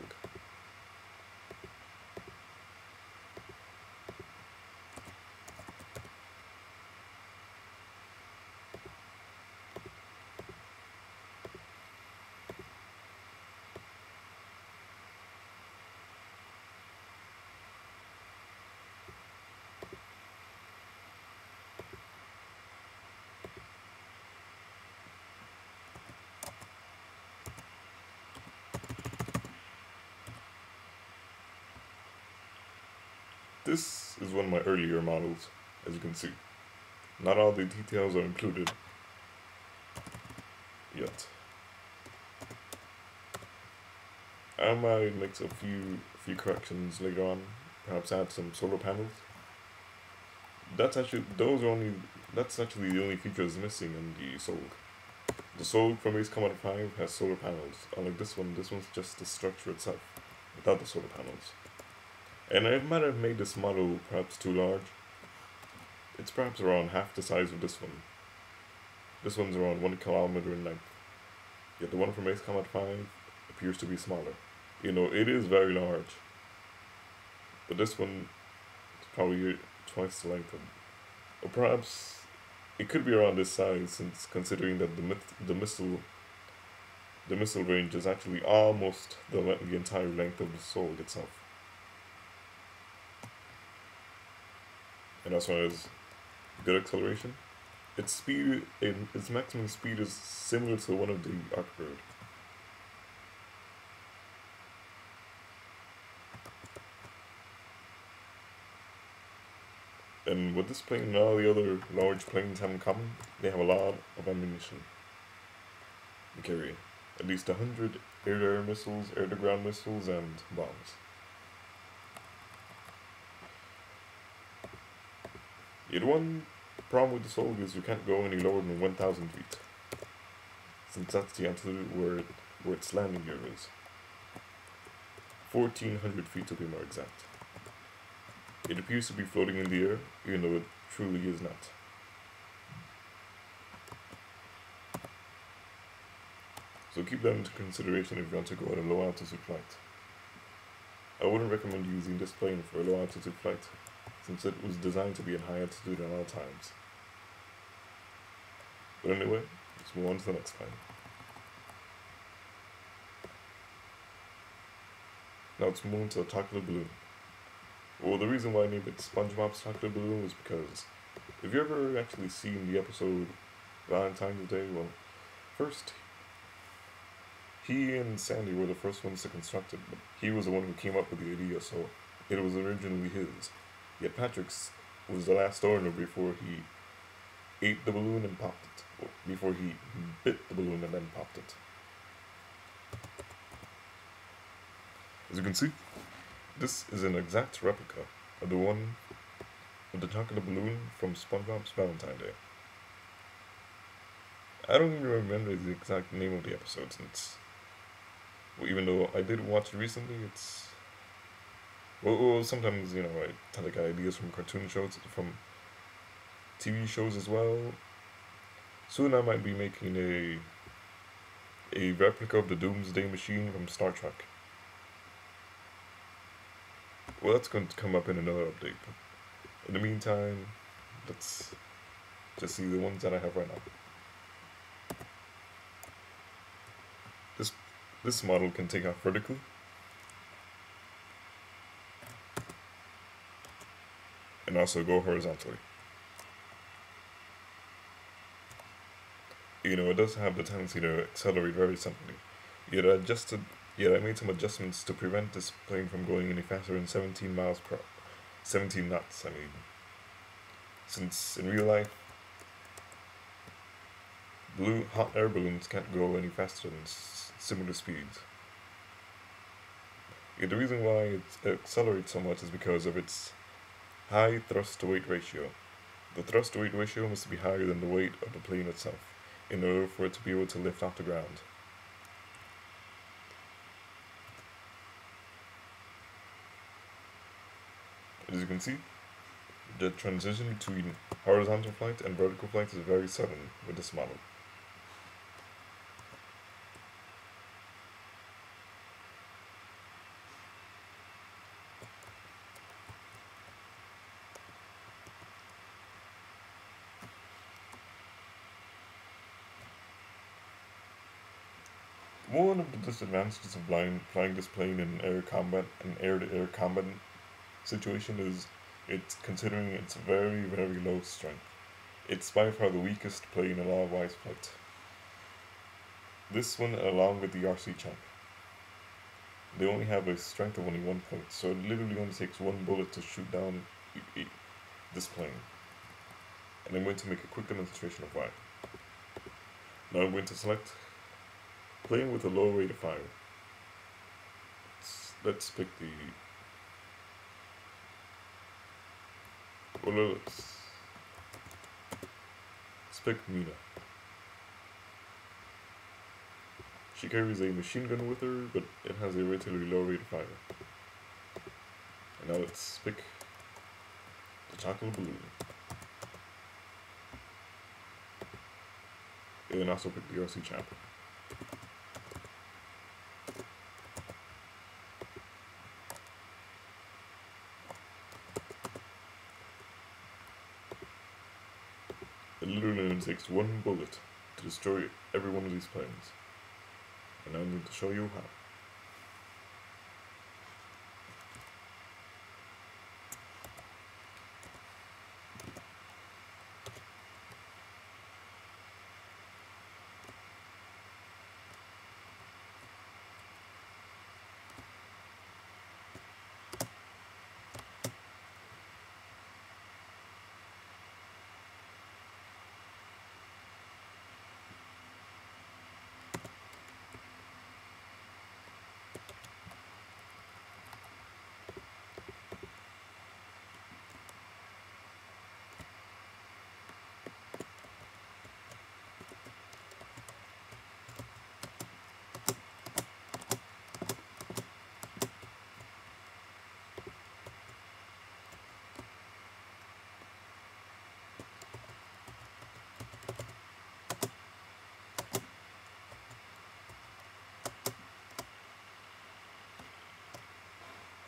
[SPEAKER 1] This is one of my earlier models, as you can see. Not all the details are included yet. I might make a few corrections later on, perhaps add some solar panels. That's actually the only features missing in the Solg. The Soul from Ace Combat 5 has solar panels. Unlike this one's just the structure itself, without the solar panels. And I might have made this model perhaps too large. It's perhaps around half the size of this one. This one's around 1 kilometer in length. Yet the one from Ace Combat 5 appears to be smaller. You know, it is very large. But this one is probably twice the length of, or perhaps it could be around this size, since considering that the missile range is actually almost the entire length of the Soul itself. And as far as good acceleration, its maximum speed is similar to one of the Arcbird. And what this plane and all the other large planes have in common, they have a lot of ammunition. They carry at least 100 air-to-air missiles, air-to-ground missiles, and bombs. The one problem with the Soul is you can't go any lower than 1,000 feet, since that's the altitude where its landing gear is. 1,400 feet to be more exact. It appears to be floating in the air, even though it truly is not. So keep that into consideration if you want to go at a low altitude flight. I wouldn't recommend using this plane for a low altitude flight, since it was designed to be at high altitude at all times. But anyway, let's move on to the next plane. Now let's move on to the chocolate balloon. Well, the reason why I named it SpongeBob's chocolate balloon was because if you ever actually seen the episode Valentine's Day, well, first, he and Sandy were the first ones to construct it, but he was the one who came up with the idea, so it was originally his. Yet Patrick's was the last owner before he ate the balloon and popped it. Well, before he bit the balloon and then popped it. As you can see, this is an exact replica of the chocolate balloon from SpongeBob's Valentine Day. I don't even remember the exact name of the episode, since, well, even though I did watch it recently, it's, well, sometimes, you know, I tend to get ideas from cartoon shows, from TV shows as well. Soon I might be making a replica of the Doomsday Machine from Star Trek. Well, that's going to come up in another update. But in the meantime, let's just see the ones that I have right now. This model can take off vertically. And also go horizontally. You know, it does have the tendency to accelerate very simply. Yet I made some adjustments to prevent this plane from going any faster than 17 knots, I mean. Since in real life, hot air balloons can't go any faster than similar speeds. Yet the reason why it accelerates so much is because of its high thrust-to-weight ratio. The thrust-to-weight ratio must be higher than the weight of the plane itself, in order for it to be able to lift off the ground. As you can see, the transition between horizontal flight and vertical flight is very sudden with this model. One of the disadvantages of flying this plane in air-to-air combat situation is considering its very, very low strength. It's by far the weakest plane in all of Wise flight. This one, along with the RC Champ, they only have a strength of only 1 point, so it literally only takes 1 bullet to shoot down this plane. And I'm going to make a quick demonstration of why. Now I'm going to select plane with a low rate of fire. Let's pick the... Well, let's pick Mina. She carries a machine gun with her, but it has a relatively low rate of fire. And now let's pick the chocolate balloon. And also pick the RC champ. It literally only takes one bullet to destroy every one of these planes. And I need to show you how.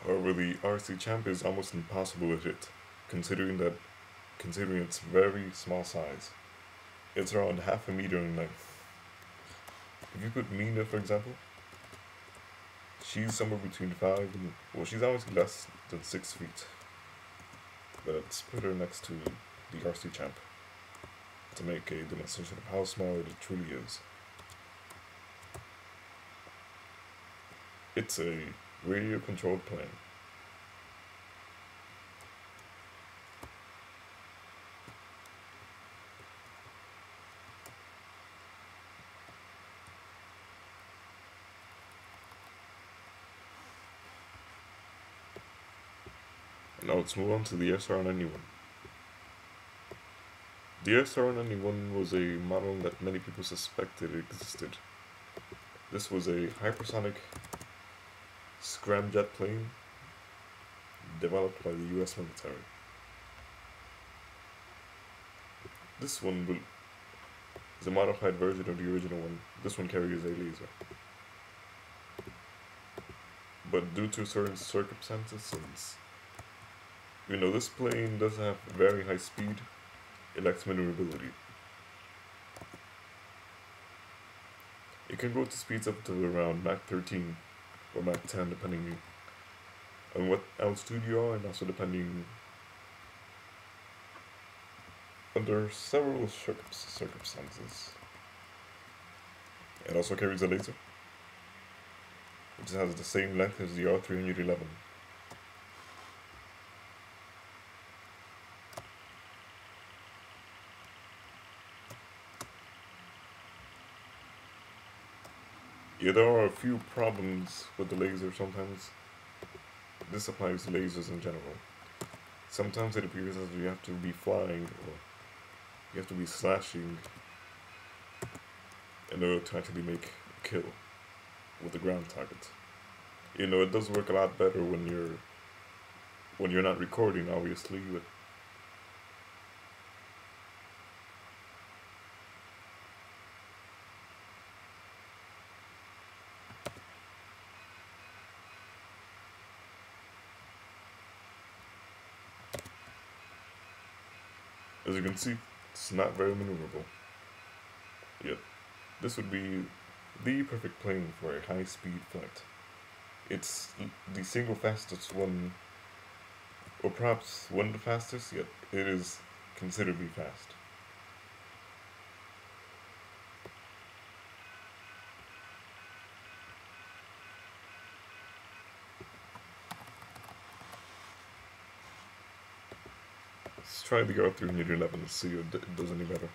[SPEAKER 1] However, the RC champ is almost impossible to hit, considering its very small size. It's around half a meter in length. If you put Mina, for example, she's somewhere between 5 and, well, she's obviously less than 6 feet. But let's put her next to the RC champ to make a demonstration of how small it truly is. It's a radio-controlled plane. Now let's move on to the SR91. The SR91 was a model that many people suspected existed. This was a hypersonic scramjet plane developed by the US military. This one is a modified version of the original one. This one carries a laser. But due to certain circumstances, since this plane does have very high speed, it lacks maneuverability. It can go to speeds up to around Mach 13 or Mach 10 depending on what altitude you are, and also depending under several circumstances. It also carries a laser, which has the same length as the R311. Yeah, there are a few problems with the laser sometimes. This applies to lasers in general. Sometimes it appears as if you have to be flying or you have to be slashing in order to actually make a kill with the ground target. It does work a lot better when you're not recording, obviously, but as you can see, it's not very maneuverable. Yet, this would be the perfect plane for a high-speed flight. It's the single fastest one, or perhaps one of the fastest, yet it is considerably fast. Let's try the R311 and see if it does any better.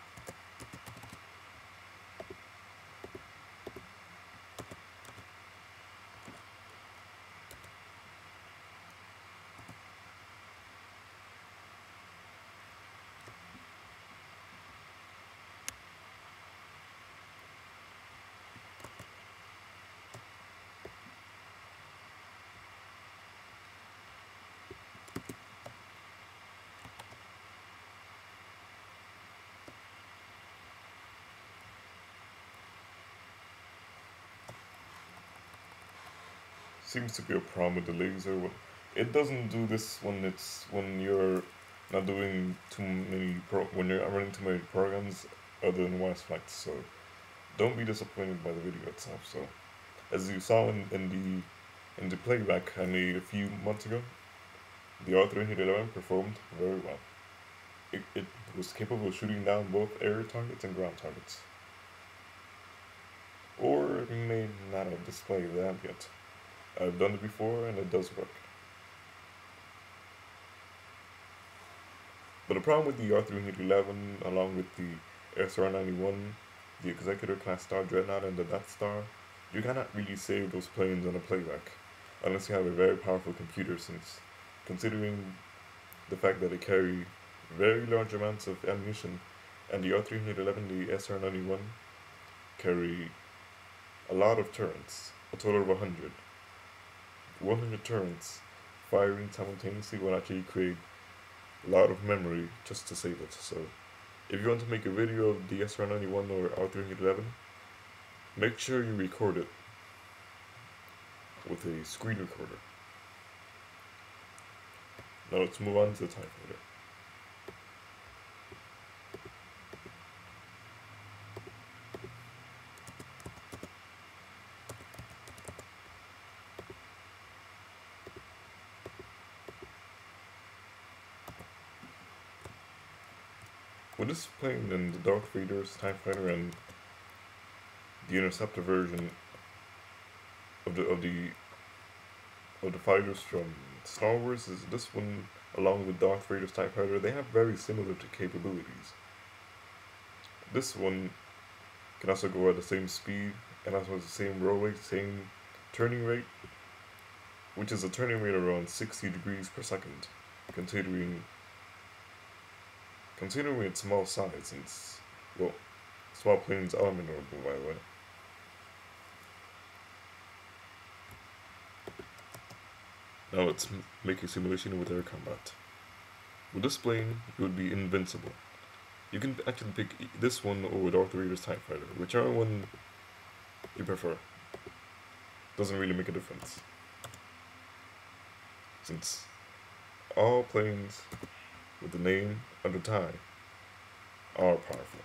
[SPEAKER 1] seems to be a problem with the laser. It doesn't do this when you're not doing too many when you're running too many programs other than wise flex. So don't be disappointed by the video itself. So as you saw in the playback I made a few months ago, the R311 performed very well. It was capable of shooting down both air targets and ground targets. Or it may not have displayed that yet. I've done it before and it does work. But the problem with the R311, along with the SR-91, the Executor Class Star Dreadnought, and the Death Star, you cannot really save those planes on a playback, unless you have a very powerful computer, since, considering the fact that they carry very large amounts of ammunition, and the R311, the SR-91, carry a lot of turrets, a total of 100. 100 turrets firing simultaneously will actually create a lot of memory just to save it. So if you want to make a video of the SR-91 or R311, make sure you record it with a screen recorder. Now let's move on to the TIE Fighter. With this plane and the Darth Vader's TIE Fighter and the Interceptor version of the fighters from Star Wars, is this one, along with Darth Vader's TIE Fighter, they have very similar capabilities. This one can also go at the same speed and also has the same roll rate, same turning rate, which is a turning rate around 60 degrees per second, considering its small size, since, well, small planes are maneuverable, by the way. Now let's make a simulation with air combat. With this plane, it would be invincible. You can actually pick this one or Darth Vader's TIE Fighter, whichever one you prefer. Doesn't really make a difference, since all planes with the name of the TIE are powerful.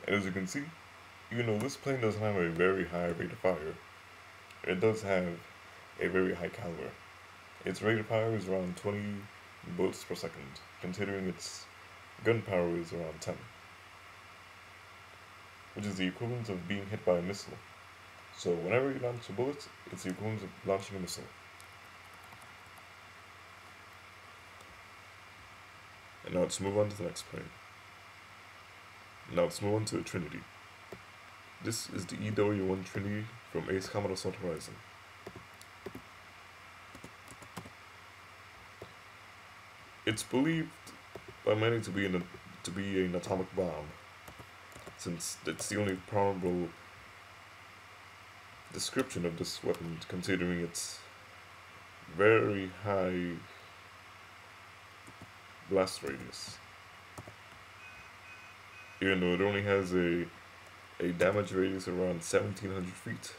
[SPEAKER 1] And as you can see, even though this plane doesn't have a very high rate of fire, it does have a very high caliber. Its rate of fire is around 20 bullets per second, considering its gunpowder is around 10, which is the equivalent of being hit by a missile. So whenever you launch a bullet, it's the equivalent of launching a missile. And now let's move on to the next plane. Now let's move on to the Trinity. This is the EW-1 Trinity from Ace Combat Assault Horizon. It's believed by many to be an atomic bomb, since it's the only probable description of this weapon, considering its very high blast radius. Even though it only has a damage radius around 1,700 feet.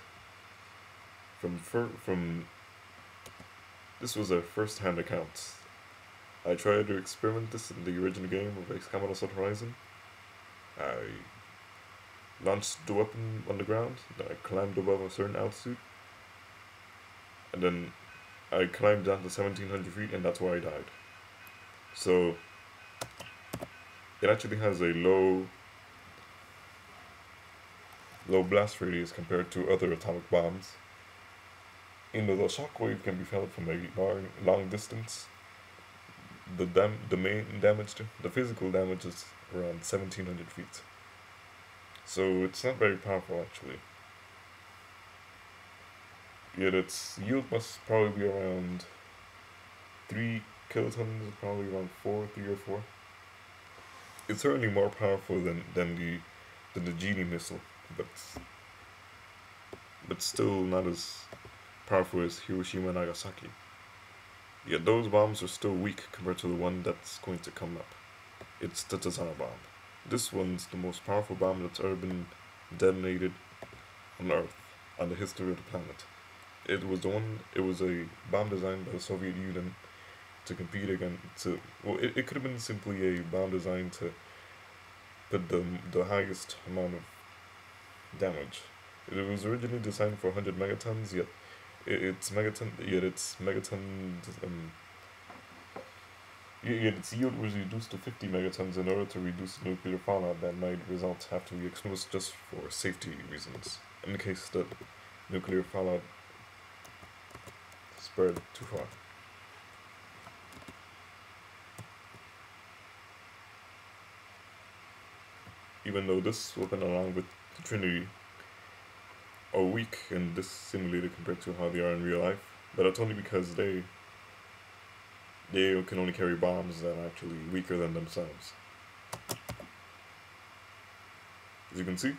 [SPEAKER 1] From this was a first-hand account. I tried to experiment this in the original game of Ace Combat Assault Horizon. I launched the weapon on the ground, then I climbed above a certain altitude, and then I climbed down to 1,700 feet, and that's where I died. So it actually has a low blast radius compared to other atomic bombs. Even though the shockwave can be felt from a long distance, the main damage, the physical damage is around 1700 feet. So it's not very powerful actually. Yet its yield must probably be around 3 kilotons, probably around 3 or 4. It's certainly more powerful than the Genie missile, but still not as powerful as Hiroshima and Nagasaki. Yet those bombs are still weak compared to the one that's going to come up. It's the Tsar bomb. This one's the most powerful bomb that's ever been detonated on Earth, on the history of the planet. It was a bomb designed by the Soviet Union to compete against, it could have been simply a bomb designed to put the highest amount of damage. It was originally designed for 100 megatons, yet its megatons, yet its yield was reduced to 50 megatons in order to reduce nuclear fallout that might result after we explode, just for safety reasons, in case the nuclear fallout spread too far. Even though this weapon, along with the Trinity, are weak in this simulator compared to how they are in real life, but that's only because they can only carry bombs that are actually weaker than themselves. As you can see,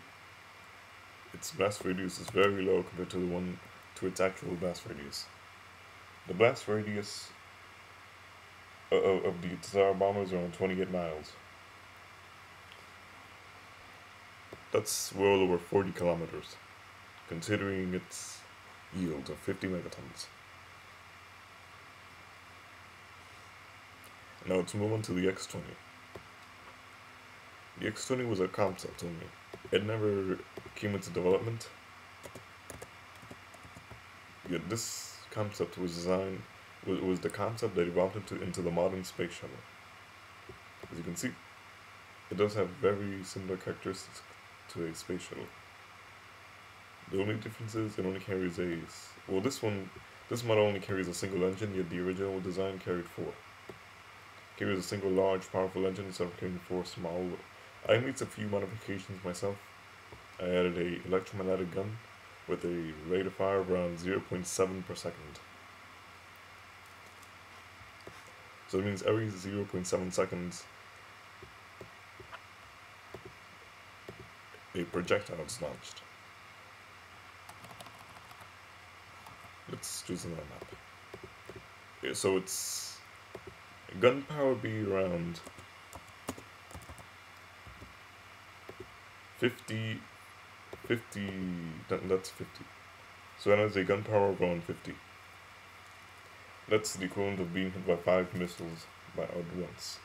[SPEAKER 1] its blast radius is very low compared to its actual blast radius. The blast radius of the Tsar bombers are around 28 miles. That's well over 40 kilometers, considering its yield of 50 megatons. Now let's move on to the X-20. The X-20 was a concept only. It never came into development. Yet this concept was the concept that evolved into the modern space shuttle. As you can see, it does have very similar characteristics to a space shuttle. The only difference is it only carries this model only carries a single engine, yet the original design carried 4. Carries a single large powerful engine instead of carrying 4 small. I made a few modifications myself. I added a electromagnetic gun with a rate of fire of around 0.7 per second. So it means every 0.7 seconds a projectile is launched. Let's choose another map. So its gun power would be around 50, that's 50. So that has a gun power of around 50. That's the equivalent of being hit by 5 missiles at once.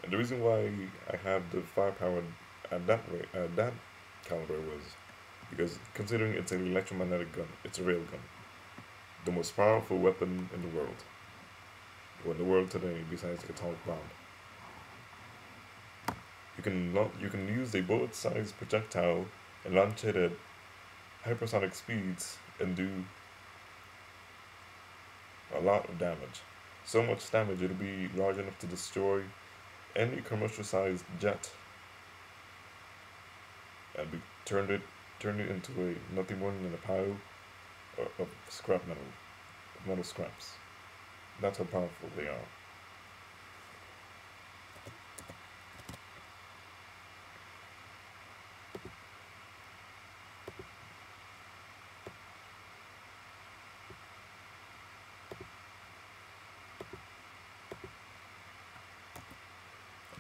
[SPEAKER 1] And the reason why I have the firepower at that caliber was because, considering it's an electromagnetic gun, it's a railgun, the most powerful weapon in the world today, besides the atomic bomb. You can use a bullet-sized projectile and launch it at hypersonic speeds and do a lot of damage. So much damage it'll be large enough to destroy any commercial-sized jet and turn it into nothing more than a pile of scrap metal scraps. That's how powerful they are.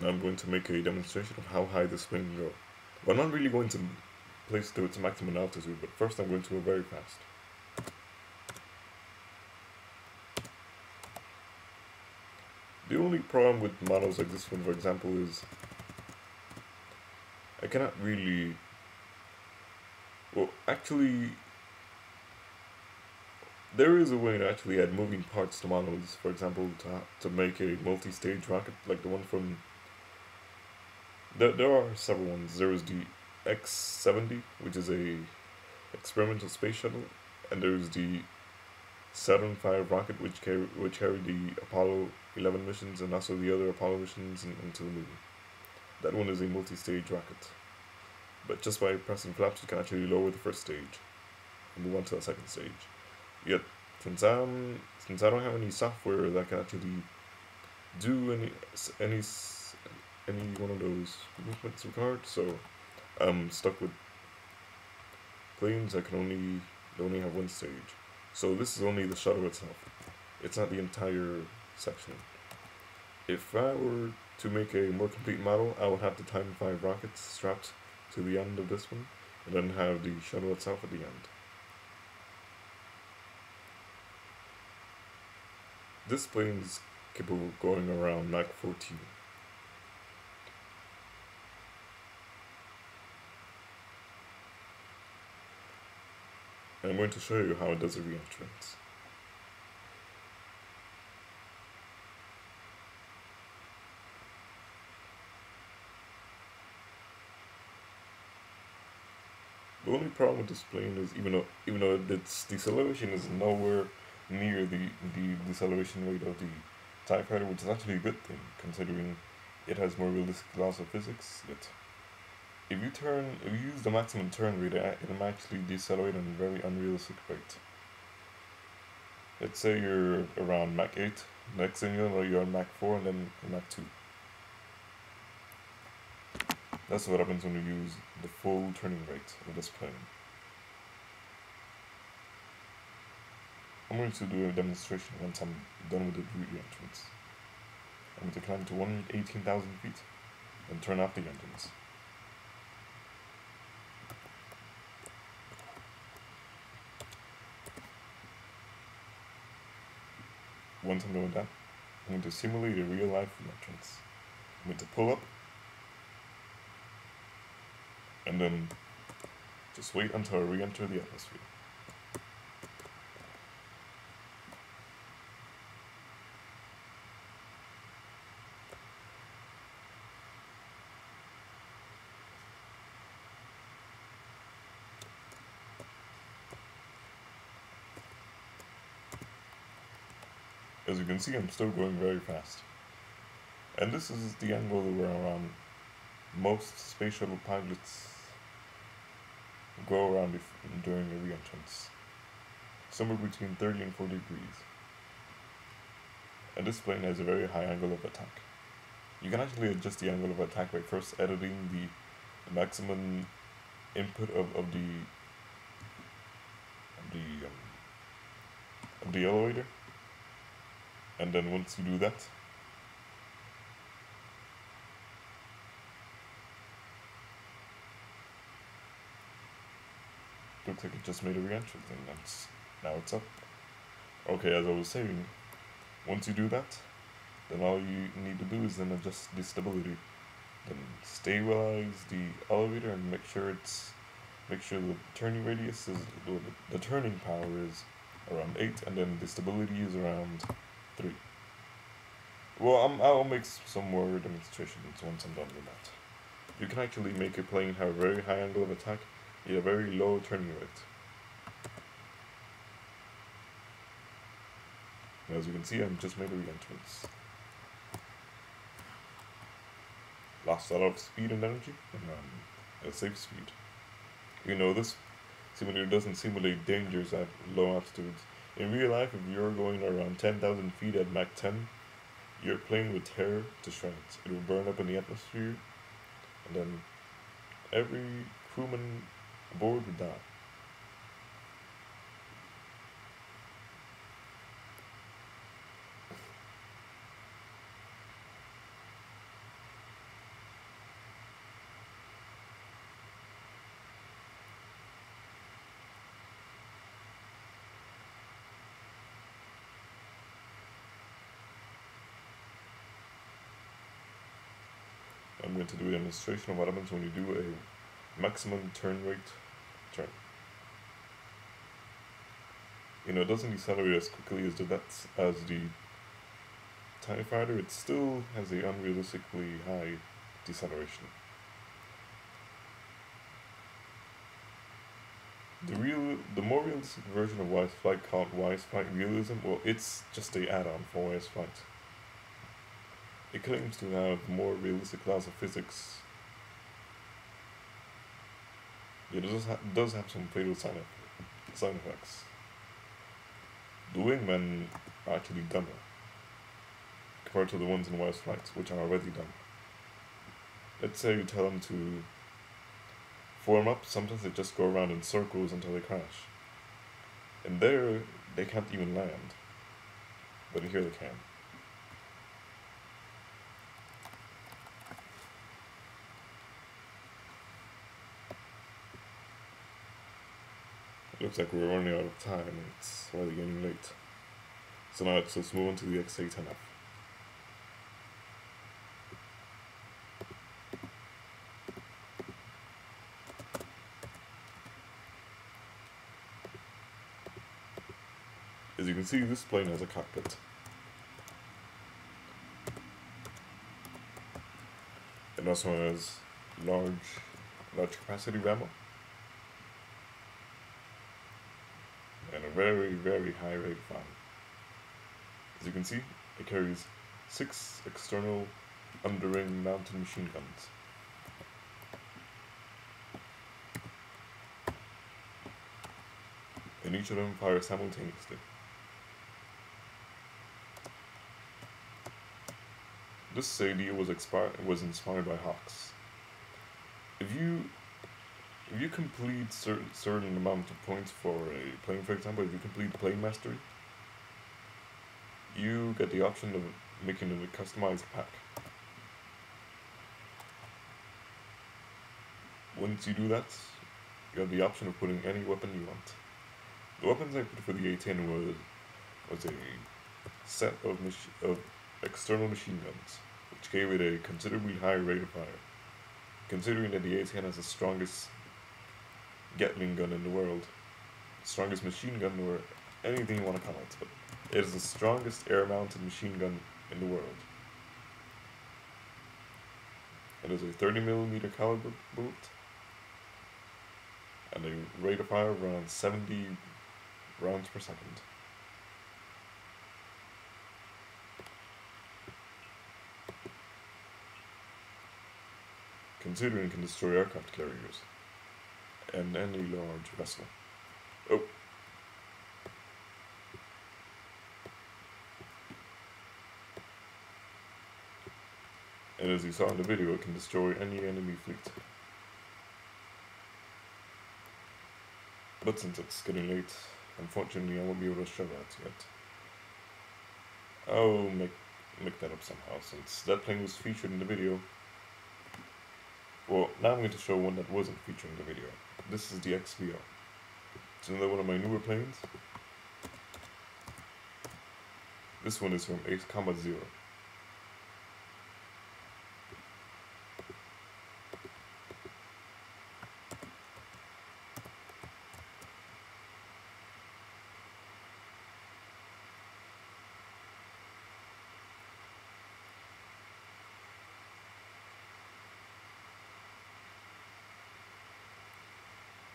[SPEAKER 1] Now I'm going to make a demonstration of how high this plane can go. But I'm not really going to place it to its maximum altitude, but first I'm going to go very fast. The only problem with models like this one, for example, is I cannot really... Well, actually, there is a way to actually add moving parts to models. For example, to make a multi-stage rocket like the one from There are several ones. There is the X-70, which is a experimental space shuttle, and there's the Saturn V rocket, which carried the Apollo 11 missions and also the other Apollo missions into the moon. That one is a multi-stage rocket, but just by pressing flaps, you can actually lower the first stage and move on to the second stage. Yet, since I don't have any software that can actually do any any one of those movements required, so I'm stuck with planes that can only have one stage. So this is only the shuttle itself. It's not the entire section. If I were to make a more complete model, I would have the Titan 5 rockets strapped to the end of this one, and then have the shuttle itself at the end. This plane is capable of going around Mach 14. And I'm going to show you how it does a re-entrance. The only problem with this plane is even though its deceleration is nowhere near the deceleration rate of the TIE fighter, which is actually a good thing considering it has more realistic laws of physics. Yet if you use the maximum turn rate, it'll actually decelerate at a very unrealistic rate. Let's say you're around Mach 8, next thing you know you're on Mach 4 and then Mach 2. That's what happens when you use the full turning rate of this plane. I'm going to do a demonstration once I'm done with the re-entrance. I'm going to climb to 118,000 feet and turn off the engines. Once I'm done with that, I'm going to simulate a real-life re-entrance. I'm going to pull up, and then just wait until I re-enter the atmosphere. As you can see, I'm still going very fast. And this is the angle where most space shuttle pilots go around during a re-entrance. Somewhere between 30 and 40 degrees. And this plane has a very high angle of attack. You can actually adjust the angle of attack by first editing the maximum input of the elevator. And then once you do that, looks like it just made a re-entrance, and now it's up. Okay, as I was saying, once you do that, then all you need to do is then adjust the stability. Then stabilize the elevator and make sure the turning radius is the turning power is around 8, and then the stability is around 3. Well, I'll make some more demonstrations once I'm done with that. You can actually make a plane have a very high angle of attack, yet a very low turning rate. As you can see, I've just made a re-entrance. Lost a lot of speed and energy, and a safe speed. You know, this simulator doesn't simulate dangers at low altitudes. In real life, if you're going around 10,000 feet at Mach 10, your plane will tear to shreds. It will burn up in the atmosphere, and then every crewman aboard would die. I'm going to do a demonstration of what happens when you do a maximum turn rate turn. You know, it doesn't decelerate as quickly as the TIE fighter. It still has a unrealistically high deceleration. The more realistic version of Wise Flight, called Wise Flight Realism, well, it's just a add-on for Wise Flight. It claims to have more realistic laws of physics. It does have some fatal side effects. The wingmen are actually dumber compared to the ones in Wise Flights, which are already dumb. Let's say you tell them to form up, sometimes they just go around in circles until they crash. And there, they can't even land. But here they can. It looks like we're running out of time and it's already getting late. So now let's move on to the X-A10F. As you can see, this plane has a cockpit. It also has large capacity ammo. And a very, very high rate of fire. As you can see, it carries 6 external underwing mounted machine guns. And each of them fire simultaneously. This idea was inspired by Hawks. If you complete certain amount of points for a plane, for example, if you complete plane mastery, you get the option of making a customized pack. Once you do that, you have the option of putting any weapon you want. The weapons I put for the A10 was a set of external machine guns, which gave it a considerably higher rate of fire. Considering that the A10 has the strongest Gatling gun in the world, strongest machine gun, or anything you want to call it, but it is the strongest air-mounted machine gun in the world. It is a 30mm caliber bullet, and a rate of fire of around 70 rounds per second. Considering it can destroy aircraft carriers and any large vessel. Oh. And as you saw in the video, it can destroy any enemy fleet. But since it's getting late, unfortunately I won't be able to show that yet. I'll make that up somehow, since that plane was featured in the video. Well, now I'm going to show one that wasn't featured in the video. This is the XVR. It's another one of my newer planes. This one is from Ace Combat Zero.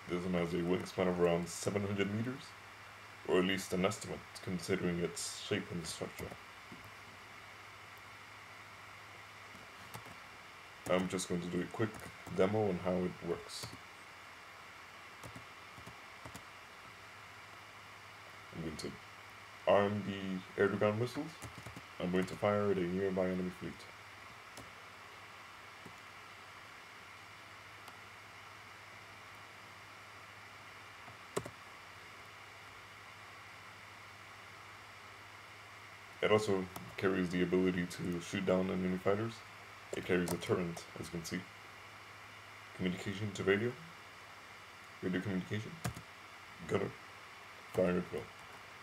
[SPEAKER 1] This one has a wingspan of around 700 meters, or at least an estimate, considering its shape and structure. I'm just going to do a quick demo on how it works. I'm going to arm the air-to-ground missiles. I'm going to fire at a nearby enemy fleet. It also carries the ability to shoot down enemy fighters. It carries a turret, as you can see. Communication to radio communication, gunner, fire at will.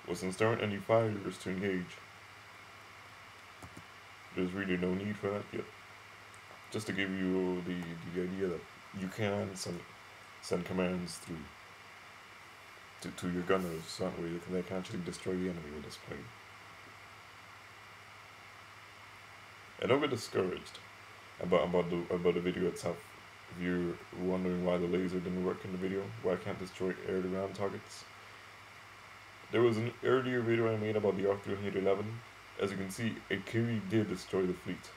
[SPEAKER 1] Well, since there aren't any fighters to engage, there's really no need for that yet. Just to give you the idea that you can send commands to your gunners, so that way they can actually destroy the enemy with this plane. And don't get discouraged. about the video itself. If you're wondering why the laser didn't work in the video, why I can't destroy air-to-ground targets, there was an earlier video I made about the R311. As you can see, it clearly did destroy the fleet.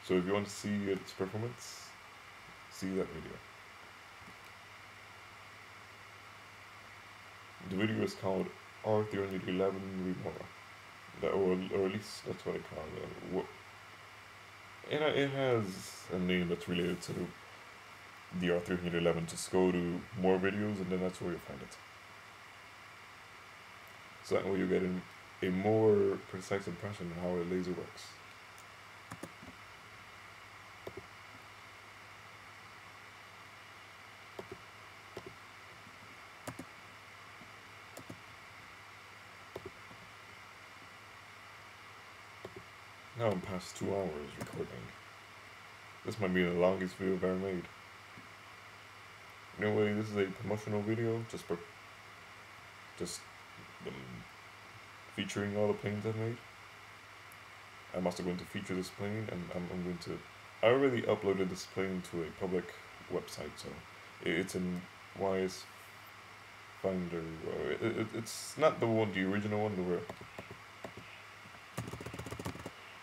[SPEAKER 1] So if you want to see its performance, see that video. The video is called R311 Remora, or at least that's what I call it. It has a name that's related to the R311. Just go to more videos and then that's where you'll find it. So that way you get a more precise impression of how a laser works. Now I'm past 2 hours recording. This might be the longest video I've ever made. Anyway, this is a promotional video, just featuring all the planes I've made. I'm also going to feature this plane, and I'm going to... I already uploaded this plane to a public website, so it's in YS Finder. It's not the original one, where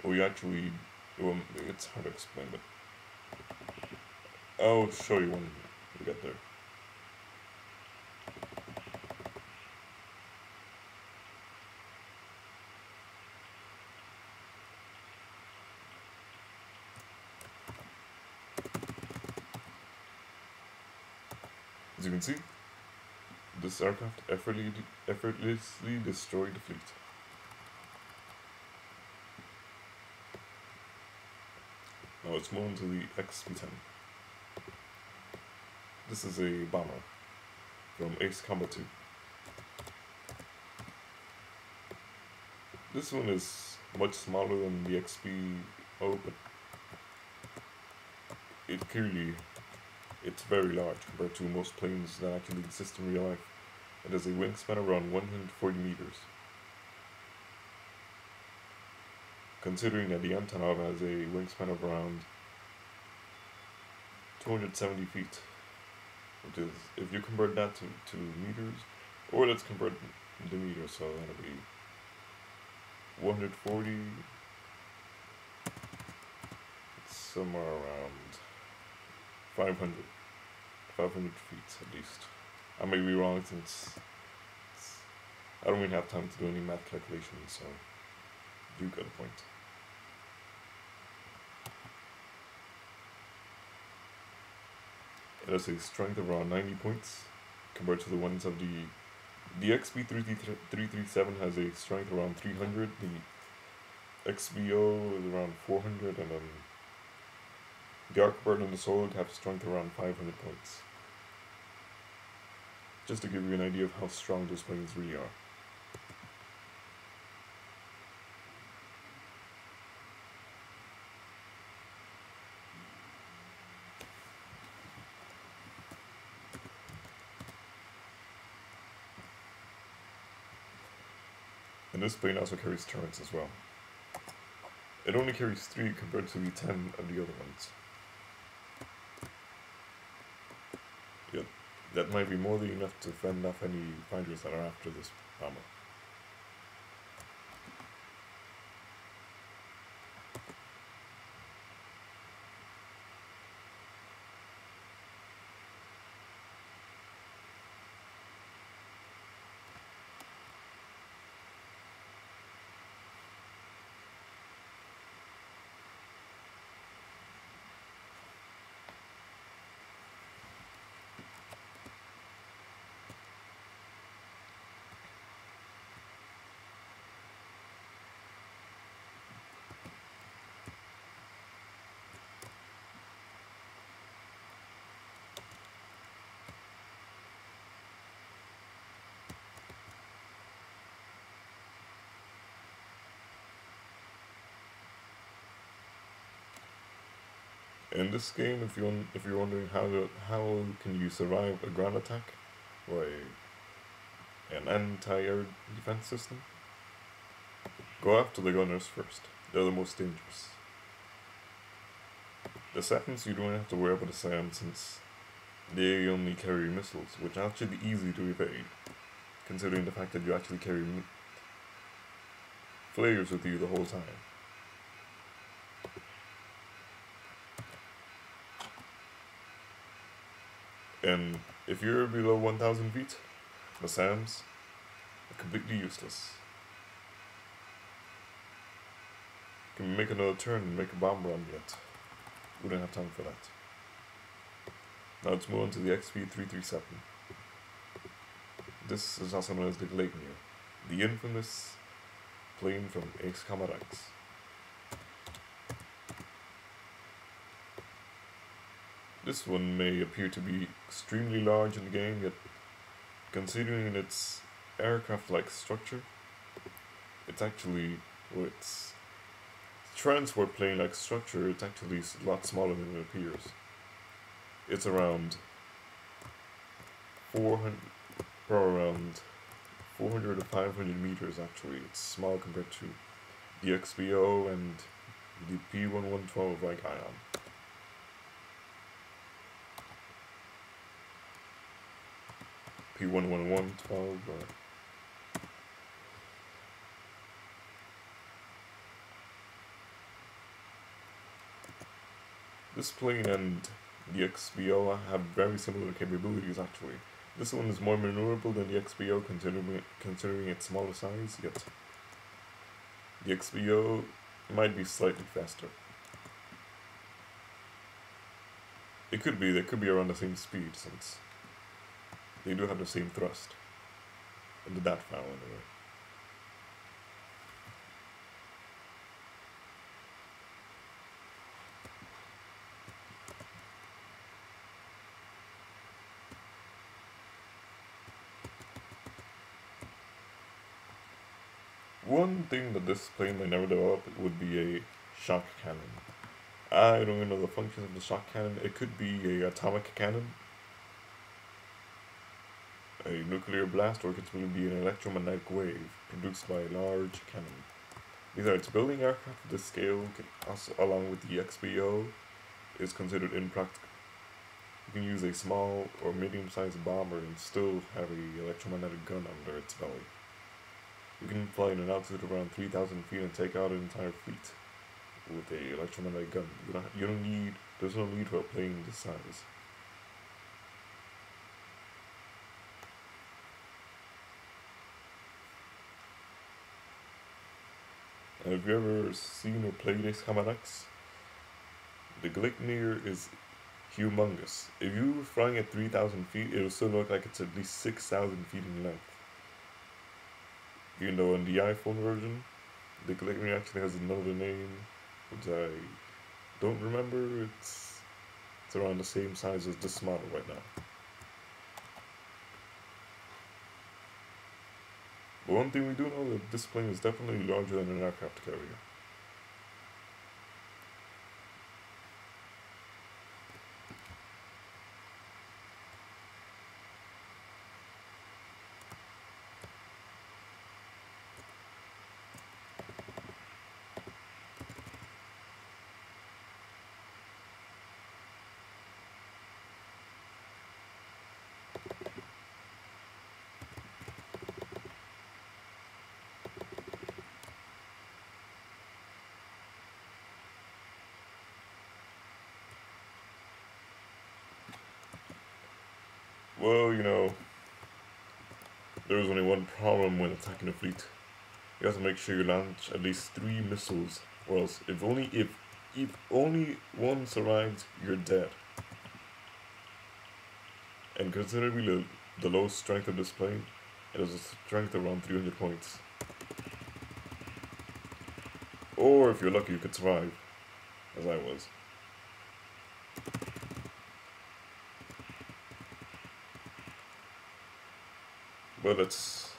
[SPEAKER 1] we actually... Well, it's hard to explain, but I'll show you when we get there. As you can see, this aircraft effortlessly destroyed the fleet. Now let's move on to the XP-10. This is a bomber from Ace Combat 2. This one is much smaller than the XP-0, but it's very large compared to most planes that actually exist in real life. It has a wingspan around 140 meters. Considering that the Antonov has a wingspan of around 270 feet, which is, if you convert that to meters, or let's convert the meters, so that'll be 140, somewhere around 500 feet at least. I may be wrong since I don't really have time to do any math calculations, so you got a point. It has a strength of around 90 points compared to the ones of the XB337 has a strength around 300, the XBO is around 400, and the Arcbird and the Solog have strength around 500 points. Just to give you an idea of how strong those planes really are. And this plane also carries turrets as well. It only carries 3 compared to the 10 of the other ones. Yeah, that might be more than enough to fend off any fighters that are after this bomber. In this game, if you're wondering how can you survive a ground attack or an anti-air defense system, go after the gunners first. They're the most dangerous. The SAMs, you don't have to worry about the SAMs since they only carry missiles, which are actually easy to evade, considering the fact that you actually carry flares with you the whole time. And if you're below 1,000 feet, the SAMs are completely useless. Can we make another turn and make a bomb run yet? We don't have time for that. Now let's move on to the XP-337. This is also known as the Glaive-Near, the infamous plane from Ace Combat X. This one may appear to be extremely large in the game, yet considering its aircraft-like structure, it's actually, well, its transport plane-like structure, it's actually a lot smaller than it appears. It's around 400 to 500 meters actually. It's small compared to the XBO and the P1112 like Ion. P1112 or this plane and the XBO have very similar capabilities actually. This one is more maneuverable than the XBO considering its smaller size, yet the XBO might be slightly faster. They could be around the same speed since they do have the same thrust. In the dat file anyway. One thing that this plane may never develop would be a shock cannon. I don't even know the functions of the shock cannon. It could be a atomic cannon, a nuclear blast, or it could simply be an electromagnetic wave produced by a large cannon. Besides, building aircraft of this scale, also, along with the XBO, is considered impractical. You can use a small or medium-sized bomber and still have an electromagnetic gun under its belly. You can fly in an altitude of around 3,000 feet and take out an entire fleet with a electromagnetic gun. There's no need for a plane this size. And if you've ever seen or played Ace Combat X, the Glaive-Near is humongous. If you were flying at 3,000 feet, it will still look like it's at least 6,000 feet in length. Even though in the iPhone version, the Glaive-Near actually has another name, which I don't remember. It's around the same size as this model right now. But one thing we do know that this plane is definitely larger than an aircraft carrier. Well, there's only one problem when attacking a fleet. You have to make sure you launch at least 3 missiles, or else if only one survives, you're dead. And considering the low strength of this plane, it has a strength around 300 points. Or if you're lucky, you could survive, as I was. But let's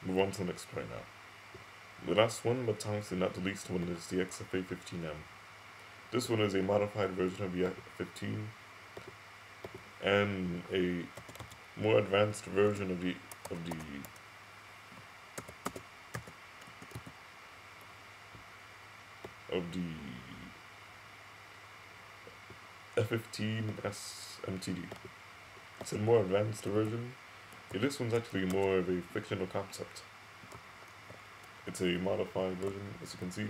[SPEAKER 1] move on to the next plane now. The last one, but honestly not the least one, is the XFA-15M. This one is a modified version of the F-15 and a more advanced version of the F-15 SMTD. It's a more advanced version. Yeah, this one's actually more of a fictional concept. It's a modified version, as you can see.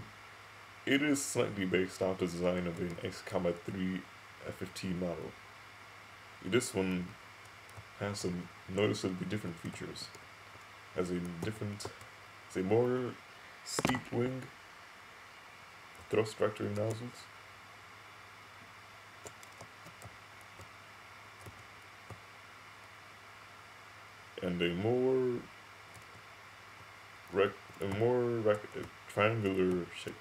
[SPEAKER 1] It is slightly based off the design of an X-Combat 3 F-15 model. This one has some noticeably different features. Has a more steep wing, thrust vectoring nozzles, and a more triangular shape.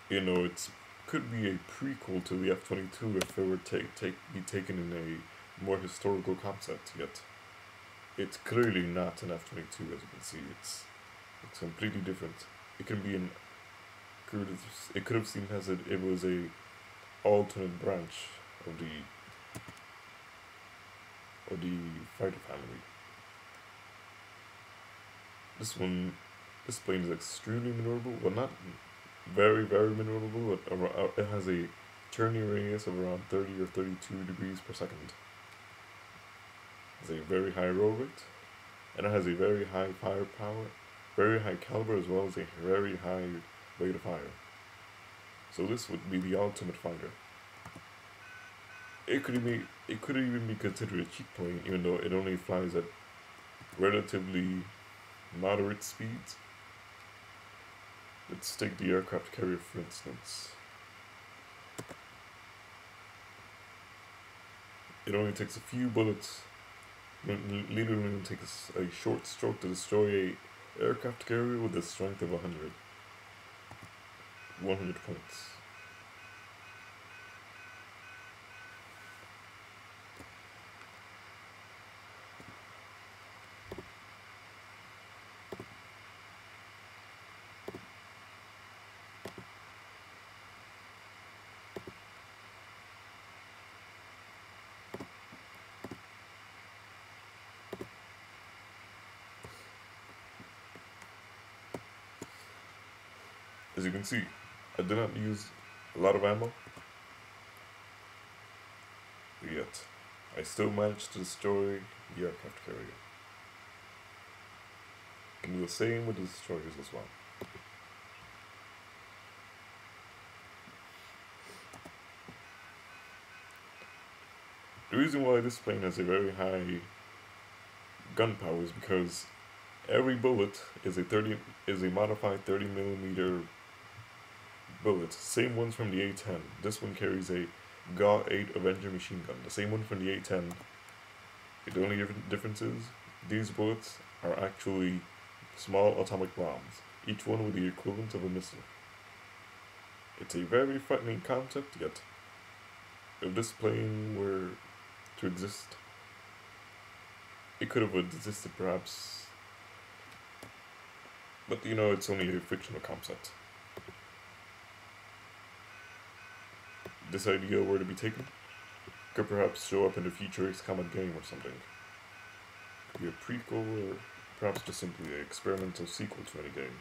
[SPEAKER 1] You know, it could be a prequel to the F-22 if it were be taken in a more historical concept. Yet, it's clearly not an F-22, as you can see. It's completely different. It can be it could have seemed as it was a alternate branch of the fighter family. This plane is extremely maneuverable. Well, not very, very maneuverable. It has a turning radius of around 30 or 32 degrees per second. It has a very high roll rate, and it has a very high firepower, very high caliber, as well as a very high rate of fire. So this would be the ultimate fighter. It could even be considered a cheap plane, even though it only flies at relatively moderate speeds. Let's take the aircraft carrier for instance. It only takes a few bullets, literally only takes a short stroke to destroy a aircraft carrier with a strength of 100 points. As you can see, I did not use a lot of ammo, yet I still managed to destroy the aircraft carrier. I can do the same with the destroyers as well. The reason why this plane has a very high gunpowder is because every bullet is a modified 30mm bullet. Same ones from the A-10. This one carries a GA-8 Avenger machine gun. The same one from the A-10. The only difference is these bullets are actually small atomic bombs, each one with the equivalent of a missile. It's a very frightening concept, yet if this plane were to exist, it could have existed perhaps, but you know, it's only a fictional concept. This idea were to be taken, could perhaps show up in a future X-Combat game or something. Could be a prequel, or perhaps just simply an experimental sequel to any game.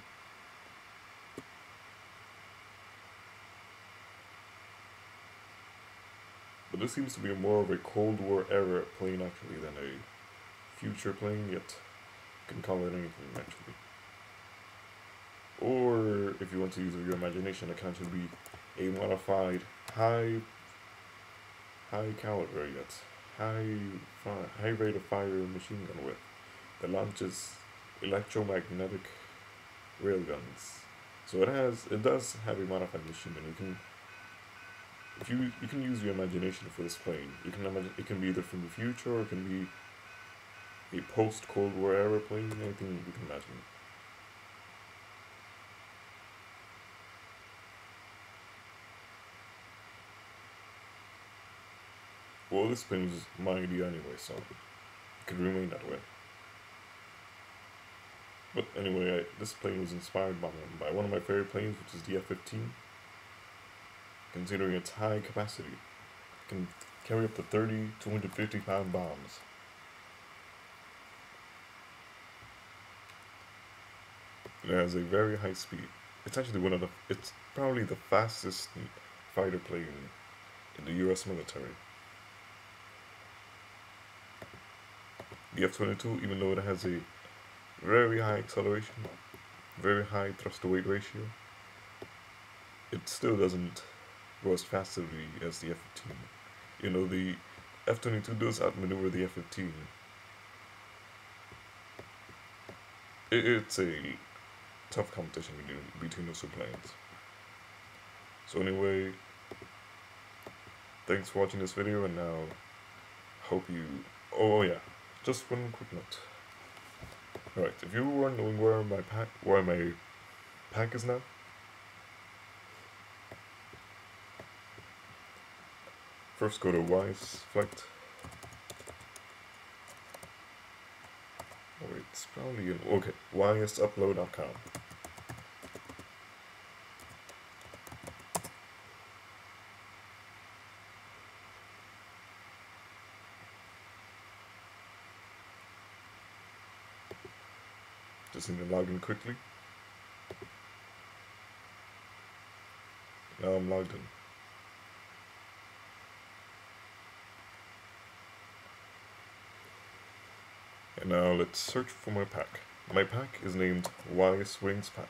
[SPEAKER 1] But this seems to be more of a Cold War era plane actually than a future plane, yet you can call it anything actually. Or if you want to use your imagination, it can actually be a modified high caliber yet high rate of fire machine gun with that launches electromagnetic railguns. So it does have a modified machine gun. You can use your imagination for this plane. You can imagine it can be either from the future or it can be a post Cold War era plane, anything you can imagine. Well, this plane was my idea anyway, so it could remain that way. But anyway, this plane was inspired by one of my favorite planes, which is the F-15. Considering its high capacity, it can carry up to 30 250-pound bombs. It has a very high speed. It's actually it's probably the fastest fighter plane in the US military. The F-22, even though it has a very high acceleration, very high thrust-to-weight ratio, it still doesn't go as fast as the F-15. You know, the F-22 does outmaneuver the F-15. It's a tough competition between those two planes. So anyway, thanks for watching this video, and now hope you... Oh yeah, just one quick note. Alright, if you were wondering where my pack is now, first go to Wise Flight. Oh wait, it's probably in... Okay, ysupload.com. Just need to log in quickly. Now I'm logged in. And now let's search for my pack. My pack is named Wise Wings Pack.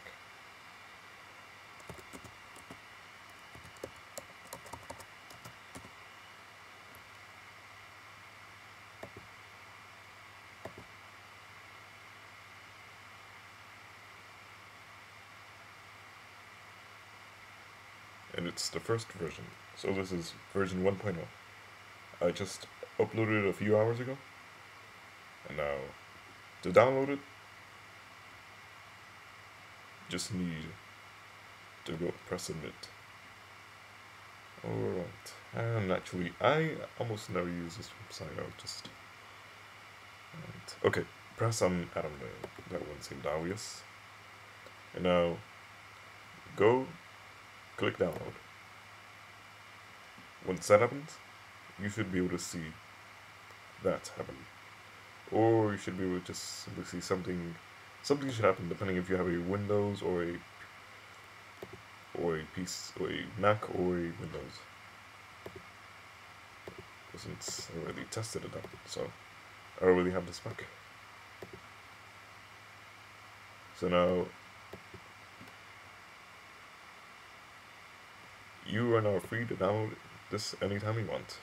[SPEAKER 1] And it's the first version. So this is version 1.0. I just uploaded it a few hours ago. And now, to download it, just need to go press submit. Alright, and actually, I almost never use this website, I'll just... Right. Okay, press on Adam there, that one seemed obvious. And now, go, click download. Once that happens, you should be able to see that happen. Or you should be able to just simply see something should happen depending if you have a Windows or a Mac or a Windows. Since I already tested it out, so I already have this back. So now you are now free to download this anytime you want.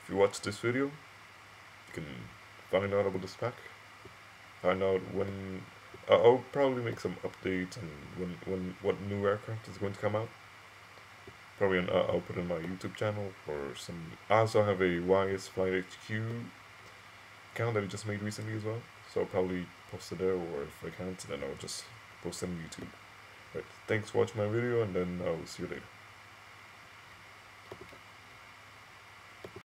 [SPEAKER 1] If you watch this video, you can find out about this pack. Find out when I'll probably make some updates and what new aircraft is going to come out. Probably I'll put in my YouTube channel or some. I also have a YS Flight HQ account that I just made recently as well. So I'll probably post it there, or if I can't, then I'll just post it on YouTube. Right, thanks for watching my video, and then I'll see you later.